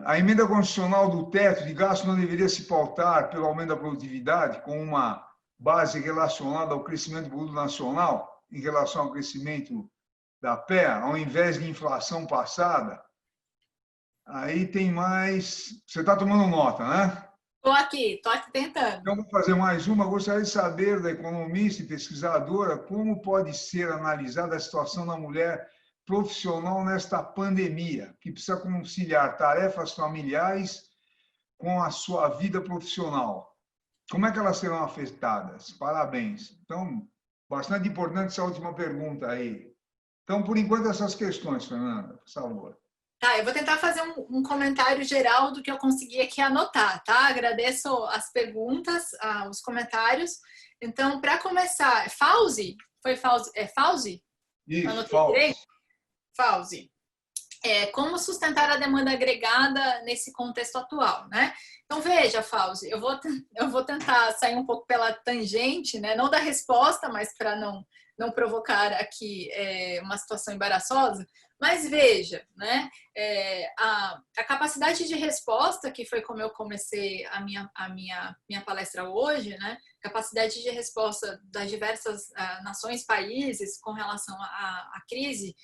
A emenda constitucional do teto de gasto não deveria se pautar pelo aumento da produtividade, com uma base relacionada ao crescimento do produto nacional, em relação ao crescimento da PEA, ao invés de inflação passada. Aí tem mais... Você está tomando nota, né? Estou aqui tentando. Então, vou fazer mais uma. Gostaria de saber da economista e pesquisadora como pode ser analisada a situação da mulher profissional nesta pandemia, que precisa conciliar tarefas familiares com a sua vida profissional. Como é que elas serão afetadas? Parabéns. Então, bastante importante essa última pergunta aí. Então, por enquanto, essas questões, Fernanda, por favor. Tá, eu vou tentar fazer um comentário geral do que eu consegui aqui anotar, tá? Agradeço as perguntas, os comentários. Então, para começar, Fauzi? Foi Fauzi? É Fauzi? Isso, Fauzi. Fauzi. Como sustentar a demanda agregada nesse contexto atual, né? Então, veja, Fauzi, eu vou tentar sair um pouco pela tangente, né? Não da resposta, mas para não provocar aqui uma situação embaraçosa. Mas veja, né? A capacidade de resposta, que foi como eu comecei a minha palestra hoje, né? Capacidade de resposta das diversas nações, países com relação à crise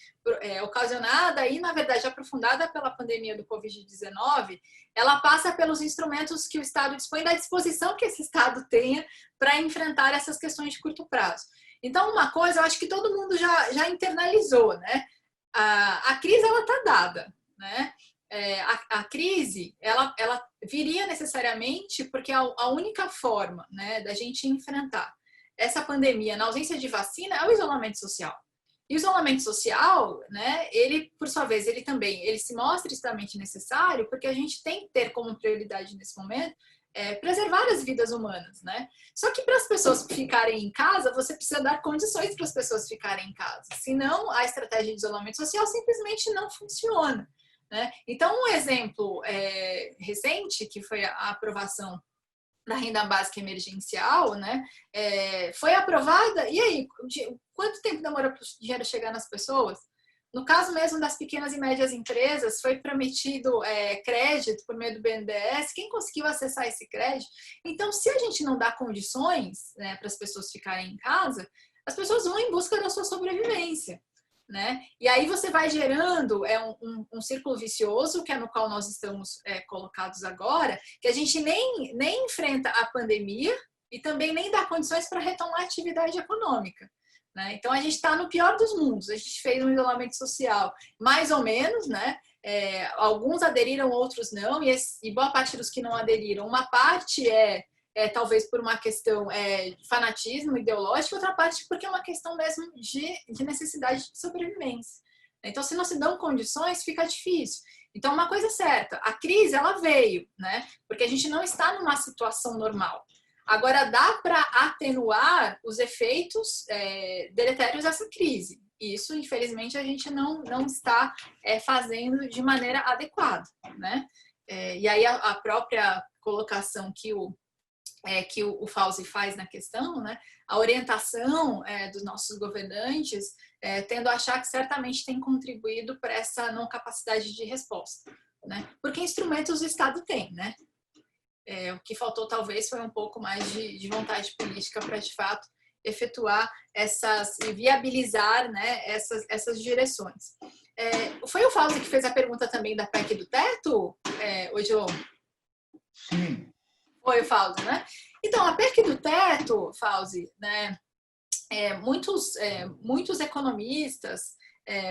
ocasionada e, na verdade, aprofundada pela pandemia do Covid-19, ela passa pelos instrumentos que o Estado dispõe, da disposição que esse Estado tenha para enfrentar essas questões de curto prazo. Então, uma coisa, eu acho que todo mundo já internalizou, né? A crise, ela está dada, né? A crise, ela viria necessariamente porque a única forma, né, da gente enfrentar essa pandemia na ausência de vacina é o isolamento social. E o isolamento social, né, ele, por sua vez, ele se mostra extremamente necessário, porque a gente tem que ter como prioridade nesse momento preservar as vidas humanas, né? Só que para as pessoas ficarem em casa, você precisa dar condições para as pessoas ficarem em casa. Senão, a estratégia de isolamento social simplesmente não funciona, né? Então, um exemplo recente, que foi a aprovação da renda básica emergencial, né, foi aprovada, e aí, quanto tempo demora para o dinheiro chegar nas pessoas? No caso mesmo das pequenas e médias empresas, foi prometido crédito por meio do BNDES. Quem conseguiu acessar esse crédito? Então, se a gente não dá condições, né, para as pessoas ficarem em casa, as pessoas vão em busca da sua sobrevivência, né? E aí você vai gerando um círculo vicioso, que é no qual nós estamos colocados agora, que a gente nem enfrenta a pandemia e também nem dá condições para retomar a atividade econômica, né? Então, a gente está no pior dos mundos. A gente fez um isolamento social mais ou menos, né? Alguns aderiram, outros não, e boa parte dos que não aderiram, uma parte talvez por uma questão de fanatismo ideológico, outra parte porque é uma questão mesmo de necessidade de sobrevivência. Então, se não se dão condições, fica difícil. Então, uma coisa é certa, a crise ela veio, né? Porque a gente não está numa situação normal. Agora, dá para atenuar os efeitos deletérios dessa crise. Isso, infelizmente, a gente não está fazendo de maneira adequada, né? E aí, a própria colocação que o Fauzi faz na questão, né? A orientação dos nossos governantes tendo a achar que certamente tem contribuído para essa não capacidade de resposta, né? Porque instrumentos o Estado tem, né? O que faltou talvez foi um pouco mais de vontade política para de fato efetuar e viabilizar, né, essas direções. Foi o Fauzi que fez a pergunta também da PEC do teto, João? Sim. Foi o Fauzi, né? Então, a PEC do teto, Fauzi, né, muitos economistas,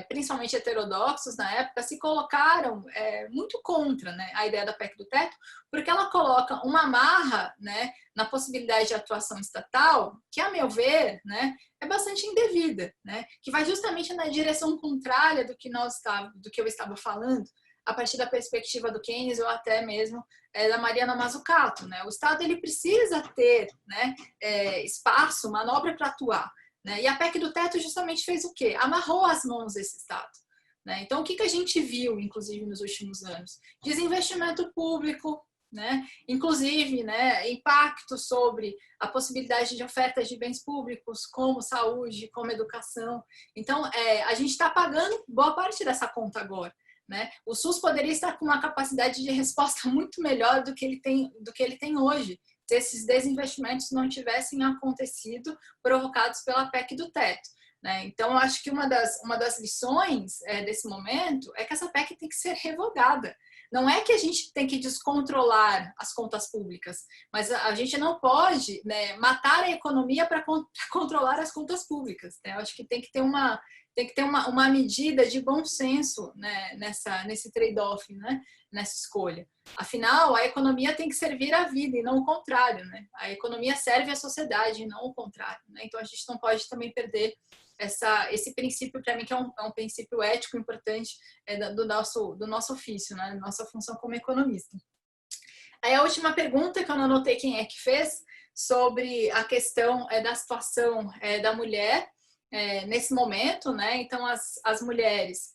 principalmente heterodoxos na época, se colocaram muito contra, né, a ideia da PEC do teto, porque ela coloca uma amarra, né, na possibilidade de atuação estatal, que, a meu ver, né, é bastante indevida, né, que vai justamente na direção contrária do que eu estava falando, a partir da perspectiva do Keynes ou até mesmo da Mariana Mazzucato, né? O Estado ele precisa ter, né, espaço, manobra para atuar, né? E a PEC do teto justamente fez o quê? Amarrou as mãos desse Estado, né? Então, o que a gente viu, inclusive, nos últimos anos? Desinvestimento público, né? Inclusive, né, impacto sobre a possibilidade de ofertas de bens públicos, como saúde, como educação. Então, a gente está pagando boa parte dessa conta agora, né? O SUS poderia estar com uma capacidade de resposta muito melhor do que ele tem hoje, se esses desinvestimentos não tivessem acontecido provocados pela PEC do teto, né? Então, eu acho que uma das lições desse momento é que essa PEC tem que ser revogada. Não é que a gente tem que descontrolar as contas públicas, mas a gente não pode, né, matar a economia para controlar as contas públicas, né? Eu acho que tem que ter uma medida de bom senso, né, nesse trade-off, né, nessa escolha. Afinal, a economia tem que servir à vida e não o contrário, né? A economia serve à sociedade e não o contrário, né? Então, a gente não pode também perder esse princípio, para mim, que é um princípio ético importante do nosso ofício, né? Da nossa função como economista. Aí, a última pergunta, que eu não anotei quem é que fez, sobre a questão da situação da mulher, nesse momento, né? Então, as mulheres,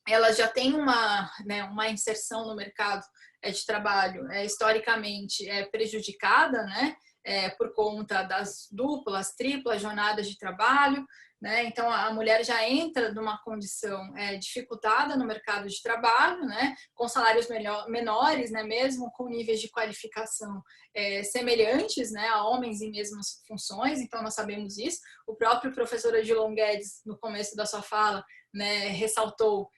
elas já têm uma inserção no mercado de trabalho historicamente prejudicada, né? Por conta das duplas, triplas jornadas de trabalho, né? Então, a mulher já entra numa condição dificultada no mercado de trabalho, né? Com salários menores, né? Mesmo com níveis de qualificação semelhantes, né? A homens em mesmas funções, então nós sabemos isso. O próprio professor Odilon Guedes, no começo da sua fala, né, ressaltou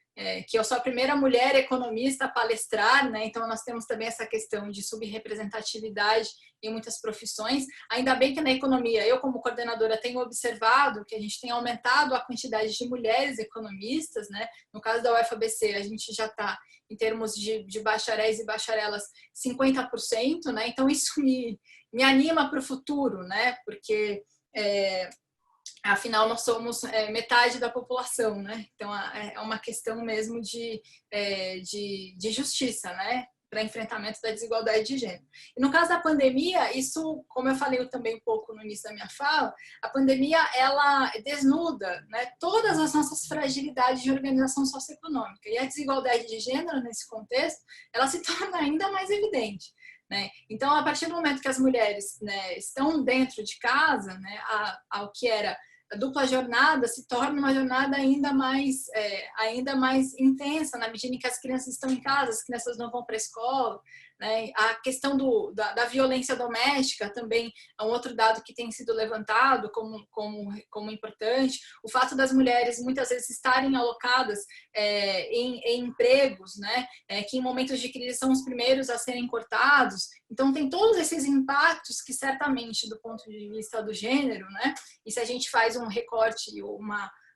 que eu sou a primeira mulher economista a palestrar, né? Então nós temos também essa questão de subrepresentatividade em muitas profissões. Ainda bem que na economia, eu como coordenadora tenho observado que a gente tem aumentado a quantidade de mulheres economistas, né? No caso da UFABC, a gente já está, em termos de bacharéis e bacharelas, 50%, né? Então isso me anima para o futuro, né? Porque Afinal, nós somos metade da população, né? Então, é uma questão mesmo de justiça, né? Para enfrentamento da desigualdade de gênero. E no caso da pandemia, isso, como eu falei também um pouco no início da minha fala, a pandemia, ela desnuda, né, todas as nossas fragilidades de organização socioeconômica. E a desigualdade de gênero, nesse contexto, ela se torna ainda mais evidente. Né? Então, a partir do momento que as mulheres, né, estão dentro de casa, né, ao que era a dupla jornada se torna uma jornada ainda mais intensa, na medida em que as crianças estão em casa, as crianças não vão para a escola. Né? A questão da violência doméstica também é um outro dado que tem sido levantado como importante. O fato das mulheres muitas vezes estarem alocadas em empregos, né? Que em momentos de crise são os primeiros a serem cortados. Então, tem todos esses impactos que, certamente, do ponto de vista do gênero, né? E se a gente faz um recorte,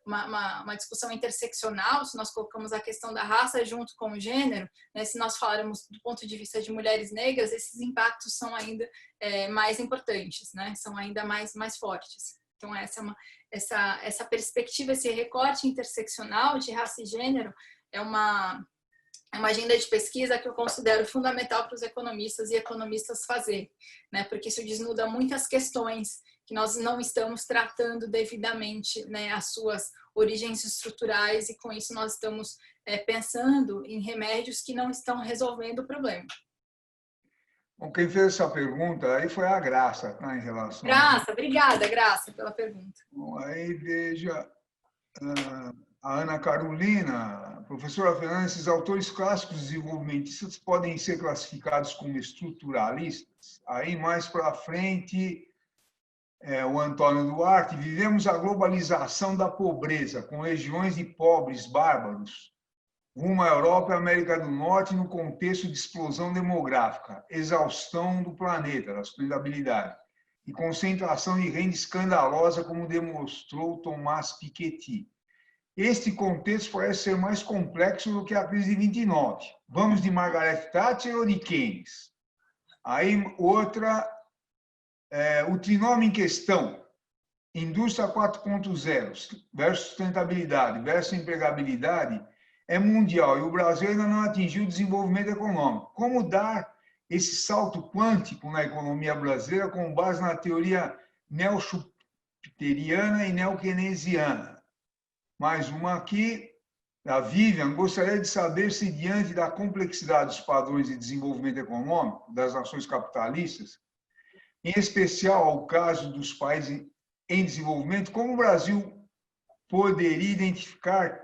uma discussão interseccional, se nós colocamos a questão da raça junto com o gênero, né, se nós falarmos do ponto de vista de mulheres negras, esses impactos são ainda mais importantes, né, são ainda mais fortes. Então, essa perspectiva, esse recorte interseccional de raça e gênero é uma agenda de pesquisa que eu considero fundamental para os economistas e economistas fazerem, né, porque isso desnuda muitas questões que nós não estamos tratando devidamente, né, as suas origens estruturais, e com isso nós estamos pensando em remédios que não estão resolvendo o problema. Bom, quem fez essa pergunta aí foi a Graça, tá, em relação Graça, obrigada, Graça, pela pergunta. Bom, aí veja a Ana Carolina, professora Fernanda, esses autores clássicos desenvolvimentistas podem ser classificados como estruturalistas? Aí mais para frente, o Antônio Duarte, vivemos a globalização da pobreza, com regiões de pobres bárbaros, rumo à Europa e América do Norte, no contexto de explosão demográfica, exaustão do planeta, da sustentabilidade, e concentração de renda escandalosa, como demonstrou Thomas Piketty. Este contexto parece ser mais complexo do que a crise de 29. Vamos de Margaret Thatcher ou de Keynes? Aí, outra, o trinômio em questão, indústria 4.0 versus sustentabilidade versus empregabilidade, é mundial e o Brasil ainda não atingiu o desenvolvimento econômico. Como dar esse salto quântico na economia brasileira com base na teoria neo-schumpeteriana e neo-keynesiana? Mais uma aqui, a Vivian, gostaria de saber se, diante da complexidade dos padrões de desenvolvimento econômico das nações capitalistas, em especial ao caso dos países em desenvolvimento, como o Brasil poderia identificar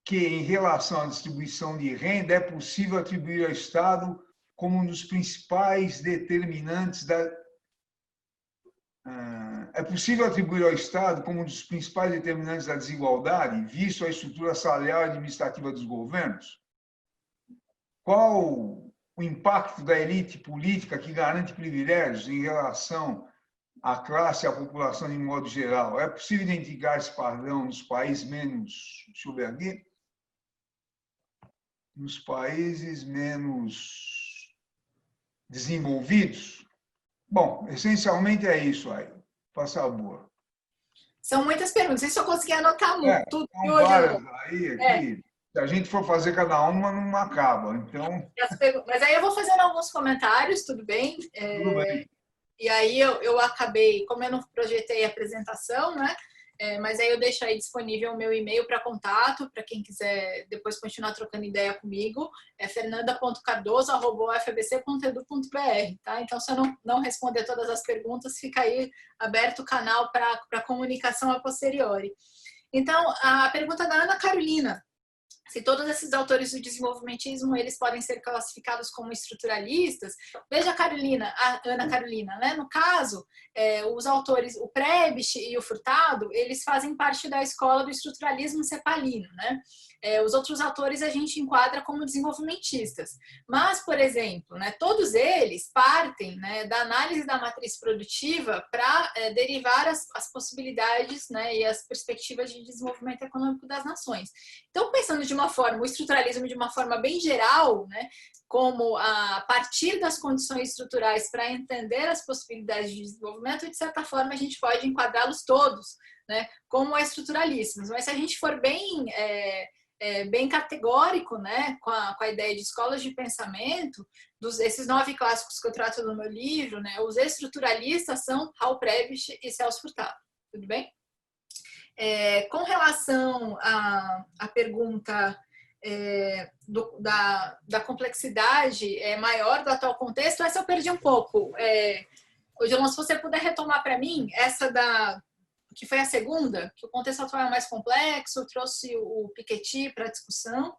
que, em relação à distribuição de renda, é possível atribuir ao Estado como um dos principais determinantes da desigualdade, visto a estrutura salarial e administrativa dos governos? Qual o impacto da elite política que garante privilégios em relação à classe e à população de modo geral? É possível identificar esse padrão nos países menos... Deixa eu ver aqui. Nos países menos desenvolvidos? Bom, essencialmente é isso aí. Passa a boa. São muitas perguntas. Isso eu consegui anotar tudo. São várias aí, aqui. Se a gente for fazer cada uma, não acaba. Então... Mas aí eu vou fazendo alguns comentários, tudo bem? Tudo bem. E aí eu acabei, como eu não projetei a apresentação, né? Mas aí eu deixo aí disponível o meu e-mail para contato, para quem quiser depois continuar trocando ideia comigo, é fernanda.cardoso@ufabc.edu.br, tá? Então, se eu não responder todas as perguntas, fica aí aberto o canal para comunicação a posteriori. Então, a pergunta da Ana Carolina: se todos esses autores do desenvolvimentismo eles podem ser classificados como estruturalistas. Veja a Ana Carolina, né? No caso, os autores, o Prebisch e o Furtado, eles fazem parte da escola do estruturalismo cepalino, né? os outros autores a gente enquadra como desenvolvimentistas. Mas, por exemplo, né, todos eles partem, né, da análise da matriz produtiva para derivar as possibilidades, né, e as perspectivas de desenvolvimento econômico das nações. Então, pensando de uma forma, o estruturalismo de uma forma bem geral, né, como a partir das condições estruturais para entender as possibilidades de desenvolvimento, de certa forma a gente pode enquadrá-los todos, né, como estruturalistas. Mas se a gente for bem categórico, né, com a ideia de escolas de pensamento, esses 9 clássicos que eu trato no meu livro, né, os estruturalistas são Raul Prebisch e Celso Furtado. Tudo bem? Com relação à pergunta da complexidade maior do atual contexto, essa eu perdi um pouco. Odilon, se você puder retomar para mim, essa que foi a segunda, que o contexto atual é mais complexo, eu trouxe o Piketty para a discussão.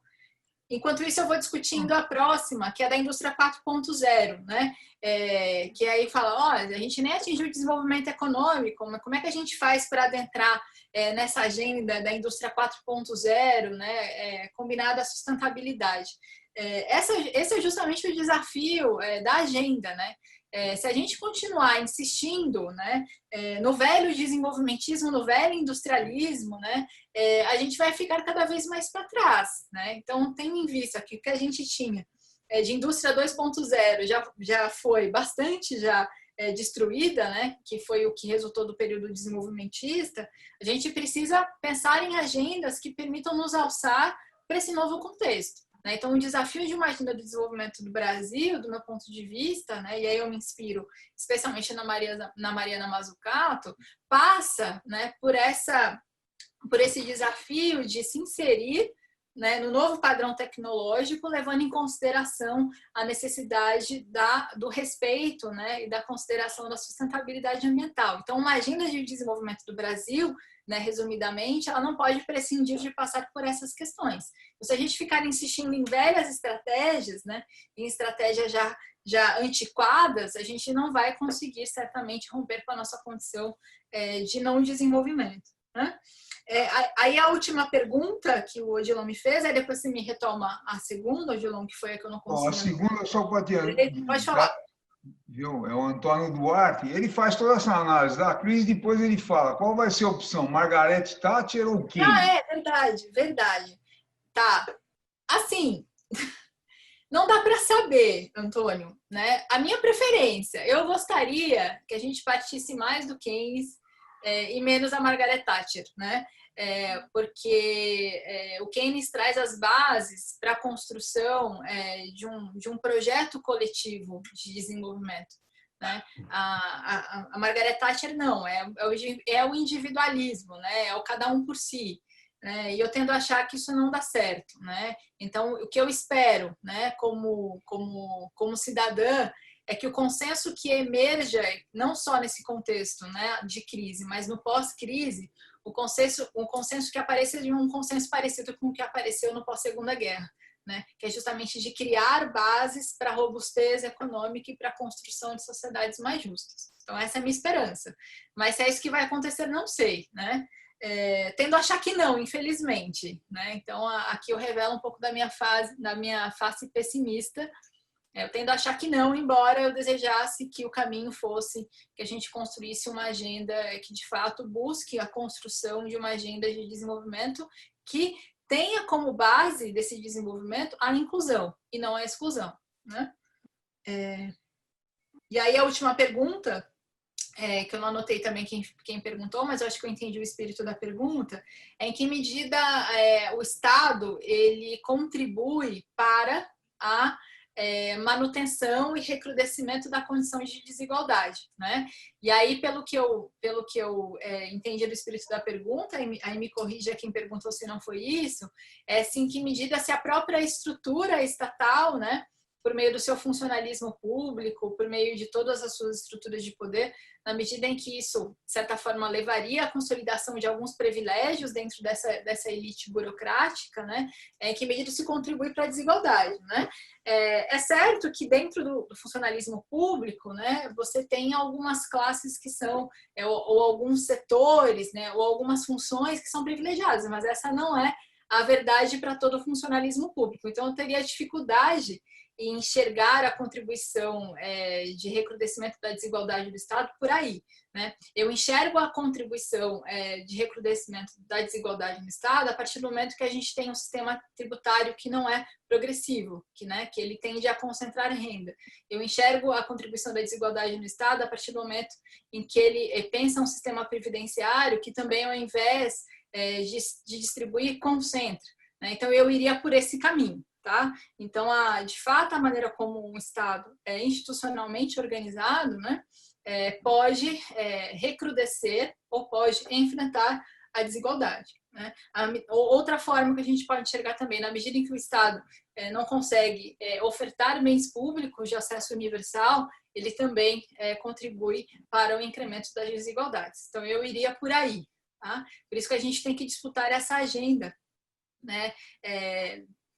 Enquanto isso, eu vou discutindo a próxima, que é da indústria 4.0, né? Que aí fala, a gente nem atingiu o desenvolvimento econômico, mas como é que a gente faz para adentrar nessa agenda da indústria 4.0, né? Combinada à sustentabilidade? Esse é justamente o desafio da agenda, né? Se a gente continuar insistindo, né, no velho desenvolvimentismo, no velho industrialismo, né, a gente vai ficar cada vez mais para trás, né? Então, tendo em vista que o que a gente tinha de indústria 2.0 já foi bastante destruída, né, que foi o que resultou do período desenvolvimentista, a gente precisa pensar em agendas que permitam nos alçar para esse novo contexto. Então, o desafio de uma agenda do desenvolvimento do Brasil, do meu ponto de vista, né, e aí eu me inspiro especialmente na Mariana Mazzucato, passa, né, por esse desafio de se inserir, né, no novo padrão tecnológico, levando em consideração a necessidade do respeito, né, e da consideração da sustentabilidade ambiental. Então, uma agenda de desenvolvimento do Brasil, né, resumidamente, ela não pode prescindir de passar por essas questões. Então, se a gente ficar insistindo em velhas estratégias, né, em estratégias já antiquadas, a gente não vai conseguir certamente romper com a nossa condição de não desenvolvimento, né? Aí a última pergunta que o Odilon me fez, aí depois você me retoma a segunda, Odilon, que foi a que eu não consegui. A segunda, só para te... Pode falar. Viu? É o Antônio Duarte, ele faz toda essa análise da crise, depois ele fala qual vai ser a opção, Margaret Thatcher ou quem? Verdade. Tá. Assim, não dá para saber, Antônio, né? A minha preferência, eu gostaria que a gente partisse mais do Keynes e menos a Margaret Thatcher, né? Porque o Keynes traz as bases para a construção de um projeto coletivo de desenvolvimento, né? A Margaret Thatcher não, é o individualismo, né? É o cada um por si, né? E eu tendo a achar que isso não dá certo, né? Então, o que eu espero, né, como cidadã, é que o consenso que emerja, não só nesse contexto, né, de crise, mas no pós-crise, um consenso que apareça de um consenso parecido com o que apareceu no pós-Segunda Guerra, né, que é justamente de criar bases para a robustez econômica e para a construção de sociedades mais justas. Então, essa é a minha esperança. Mas se é isso que vai acontecer, não sei, né? Tendo a achar que não, infelizmente, né? Então, aqui eu revelo um pouco da minha face pessimista. Eu tendo a achar que não, embora eu desejasse que o caminho fosse que a gente construísse uma agenda que, de fato, busque a construção de uma agenda de desenvolvimento que tenha como base desse desenvolvimento a inclusão e não a exclusão, né? E aí a última pergunta, que eu não anotei também quem perguntou, mas eu acho que eu entendi o espírito da pergunta, é em que medida o Estado ele contribui para a manutenção e recrudescimento da condição de desigualdade, né? E aí, pelo que eu entendi do espírito da pergunta, aí me corrija quem perguntou se não foi isso, se em que medida se a própria estrutura estatal, né, por meio do seu funcionalismo público, por meio de todas as suas estruturas de poder, na medida em que isso, de certa forma, levaria à consolidação de alguns privilégios dentro dessa elite burocrática, né? Em que medida se contribui para a desigualdade, né? É certo que dentro do funcionalismo público, né, você tem algumas classes que são, ou alguns setores, né, ou algumas funções que são privilegiadas, mas essa não é a verdade para todo o funcionalismo público. Então, eu teria dificuldade em enxergar a contribuição de recrudescimento da desigualdade do Estado por aí, né? Eu enxergo a contribuição de recrudescimento da desigualdade no Estado a partir do momento que a gente tem um sistema tributário que não é progressivo, que ele tende a concentrar renda. Eu enxergo a contribuição da desigualdade no Estado a partir do momento em que ele pensa um sistema previdenciário que também, ao invés de distribuir, concentra, né? Então, eu iria por esse caminho. Tá? Então, de fato, a maneira como um Estado é institucionalmente organizado, né, pode recrudescer ou pode enfrentar a desigualdade, né? Outra forma que a gente pode enxergar também, na medida em que o Estado não consegue ofertar bens públicos de acesso universal, ele também contribui para o incremento das desigualdades. Então, eu iria por aí. Tá? Por isso que a gente tem que disputar essa agenda, né?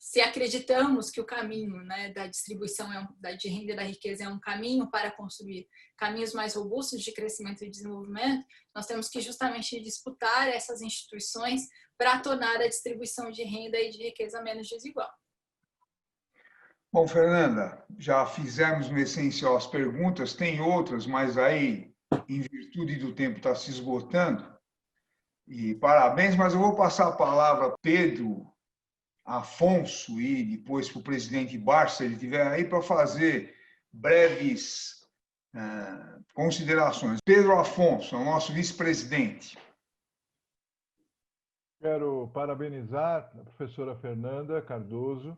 Se acreditamos que o caminho, né, da distribuição de renda e da riqueza é um caminho para construir caminhos mais robustos de crescimento e desenvolvimento, nós temos que justamente disputar essas instituições para tornar a distribuição de renda e de riqueza menos desigual. Bom, Fernanda, já fizemos no essencial as perguntas, tem outras, mas aí, em virtude do tempo, está se esgotando. E parabéns, mas eu vou passar a palavra a Pedro Afonso e depois para o presidente Barça, se ele estiver aí, para fazer breves considerações. Pedro Afonso, é o nosso vice-presidente. Quero parabenizar a professora Fernanda Cardoso,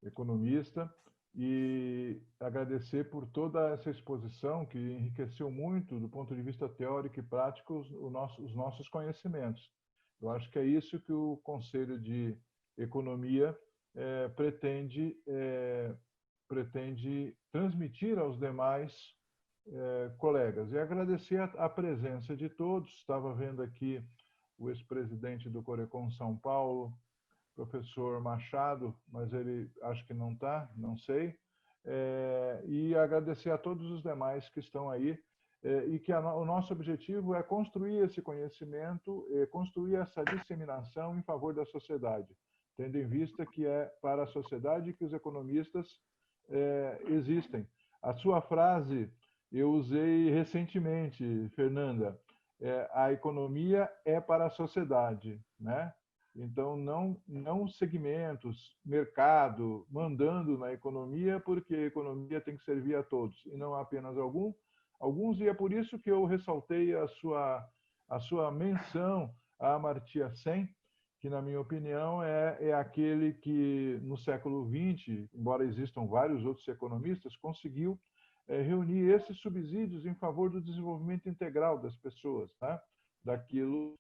economista, e agradecer por toda essa exposição que enriqueceu muito, do ponto de vista teórico e prático, os nossos conhecimentos. Eu acho que é isso que o Conselho de Economia pretende transmitir aos demais colegas. E agradecer a presença de todos. Estava vendo aqui o ex-presidente do Corecon São Paulo, professor Machado, mas ele acho que não está, não sei. E agradecer a todos os demais que estão aí, e que o nosso objetivo é construir esse conhecimento, construir essa disseminação em favor da sociedade, tendo em vista que é para a sociedade que os economistas existem. A sua frase eu usei recentemente, Fernanda, a economia é para a sociedade, né? Então, não segmentos, mercado, mandando na economia, porque a economia tem que servir a todos, e não apenas alguns, e é por isso que eu ressaltei a sua menção a Amartya Sen, que, na minha opinião, é aquele que, no século XX, embora existam vários outros economistas, conseguiu reunir esses subsídios em favor do desenvolvimento integral das pessoas, tá? Daquilo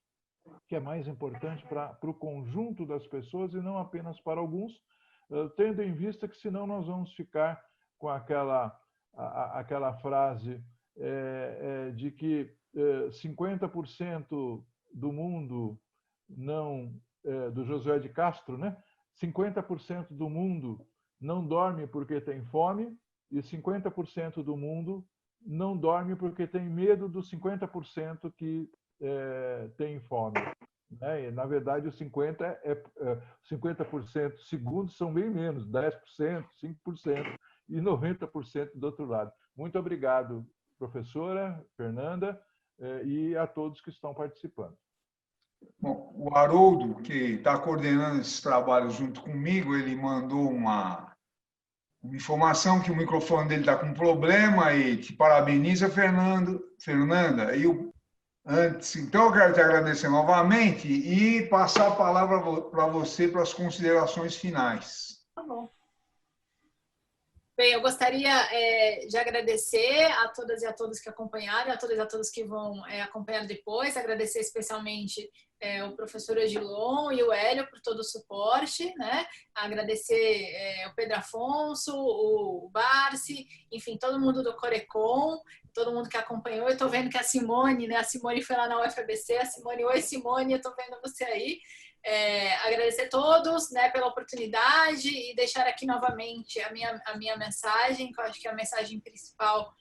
que é mais importante para o conjunto das pessoas e não apenas para alguns, tendo em vista que, senão, nós vamos ficar com aquela frase de que 50% do mundo do Josué de Castro, né? 50% do mundo não dorme porque tem fome e 50% do mundo não dorme porque tem medo dos 50% que tem fome. Né? E, na verdade, os 50% segundos são bem menos, 10%, 5% e 90% do outro lado. Muito obrigado, professora Fernanda, e a todos que estão participando. Bom, o Haroldo, que está coordenando esse trabalho junto comigo, ele mandou uma informação que o microfone dele está com problema e te parabeniza, Fernanda. Então, eu quero te agradecer novamente e passar a palavra para você para as considerações finais. Tá bom. Bem, eu gostaria de agradecer a todas e a todos que acompanharam, a todas e a todos que vão acompanhar depois, agradecer especialmente o professor Odilon e o Hélio por todo o suporte, né? Agradecer o Pedro Afonso, o Barsi, enfim, todo mundo do Corecon, todo mundo que acompanhou. Eu estou vendo que a Simone, né? A Simone foi lá na UFABC. A Simone, oi Simone, eu estou vendo você aí. Agradecer a todos, né, pela oportunidade e deixar aqui novamente a minha mensagem, que eu acho que é a mensagem principal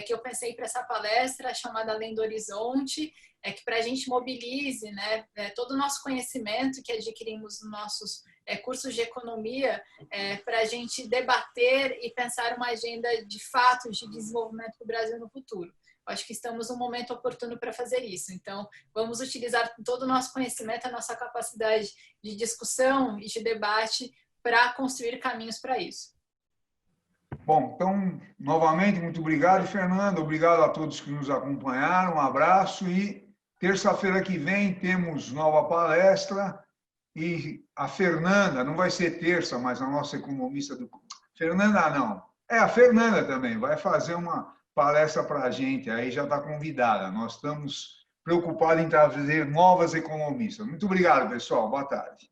que eu pensei para essa palestra, chamada Além do Horizonte, que para a gente mobilize, né, todo o nosso conhecimento que adquirimos nos nossos cursos de economia, para a gente debater e pensar uma agenda de fatos de desenvolvimento do Brasil no futuro. Acho que estamos num momento oportuno para fazer isso. Então, vamos utilizar todo o nosso conhecimento, a nossa capacidade de discussão e de debate para construir caminhos para isso. Bom, então, novamente, muito obrigado, Fernando. Obrigado a todos que nos acompanharam. Um abraço e terça-feira que vem temos nova palestra e a Fernanda, não vai ser terça, mas a nossa economista do... Fernanda, não. A Fernanda também vai fazer uma palestra para a gente, aí já está convidada. Nós estamos preocupados em trazer novas economistas. Muito obrigado, pessoal. Boa tarde.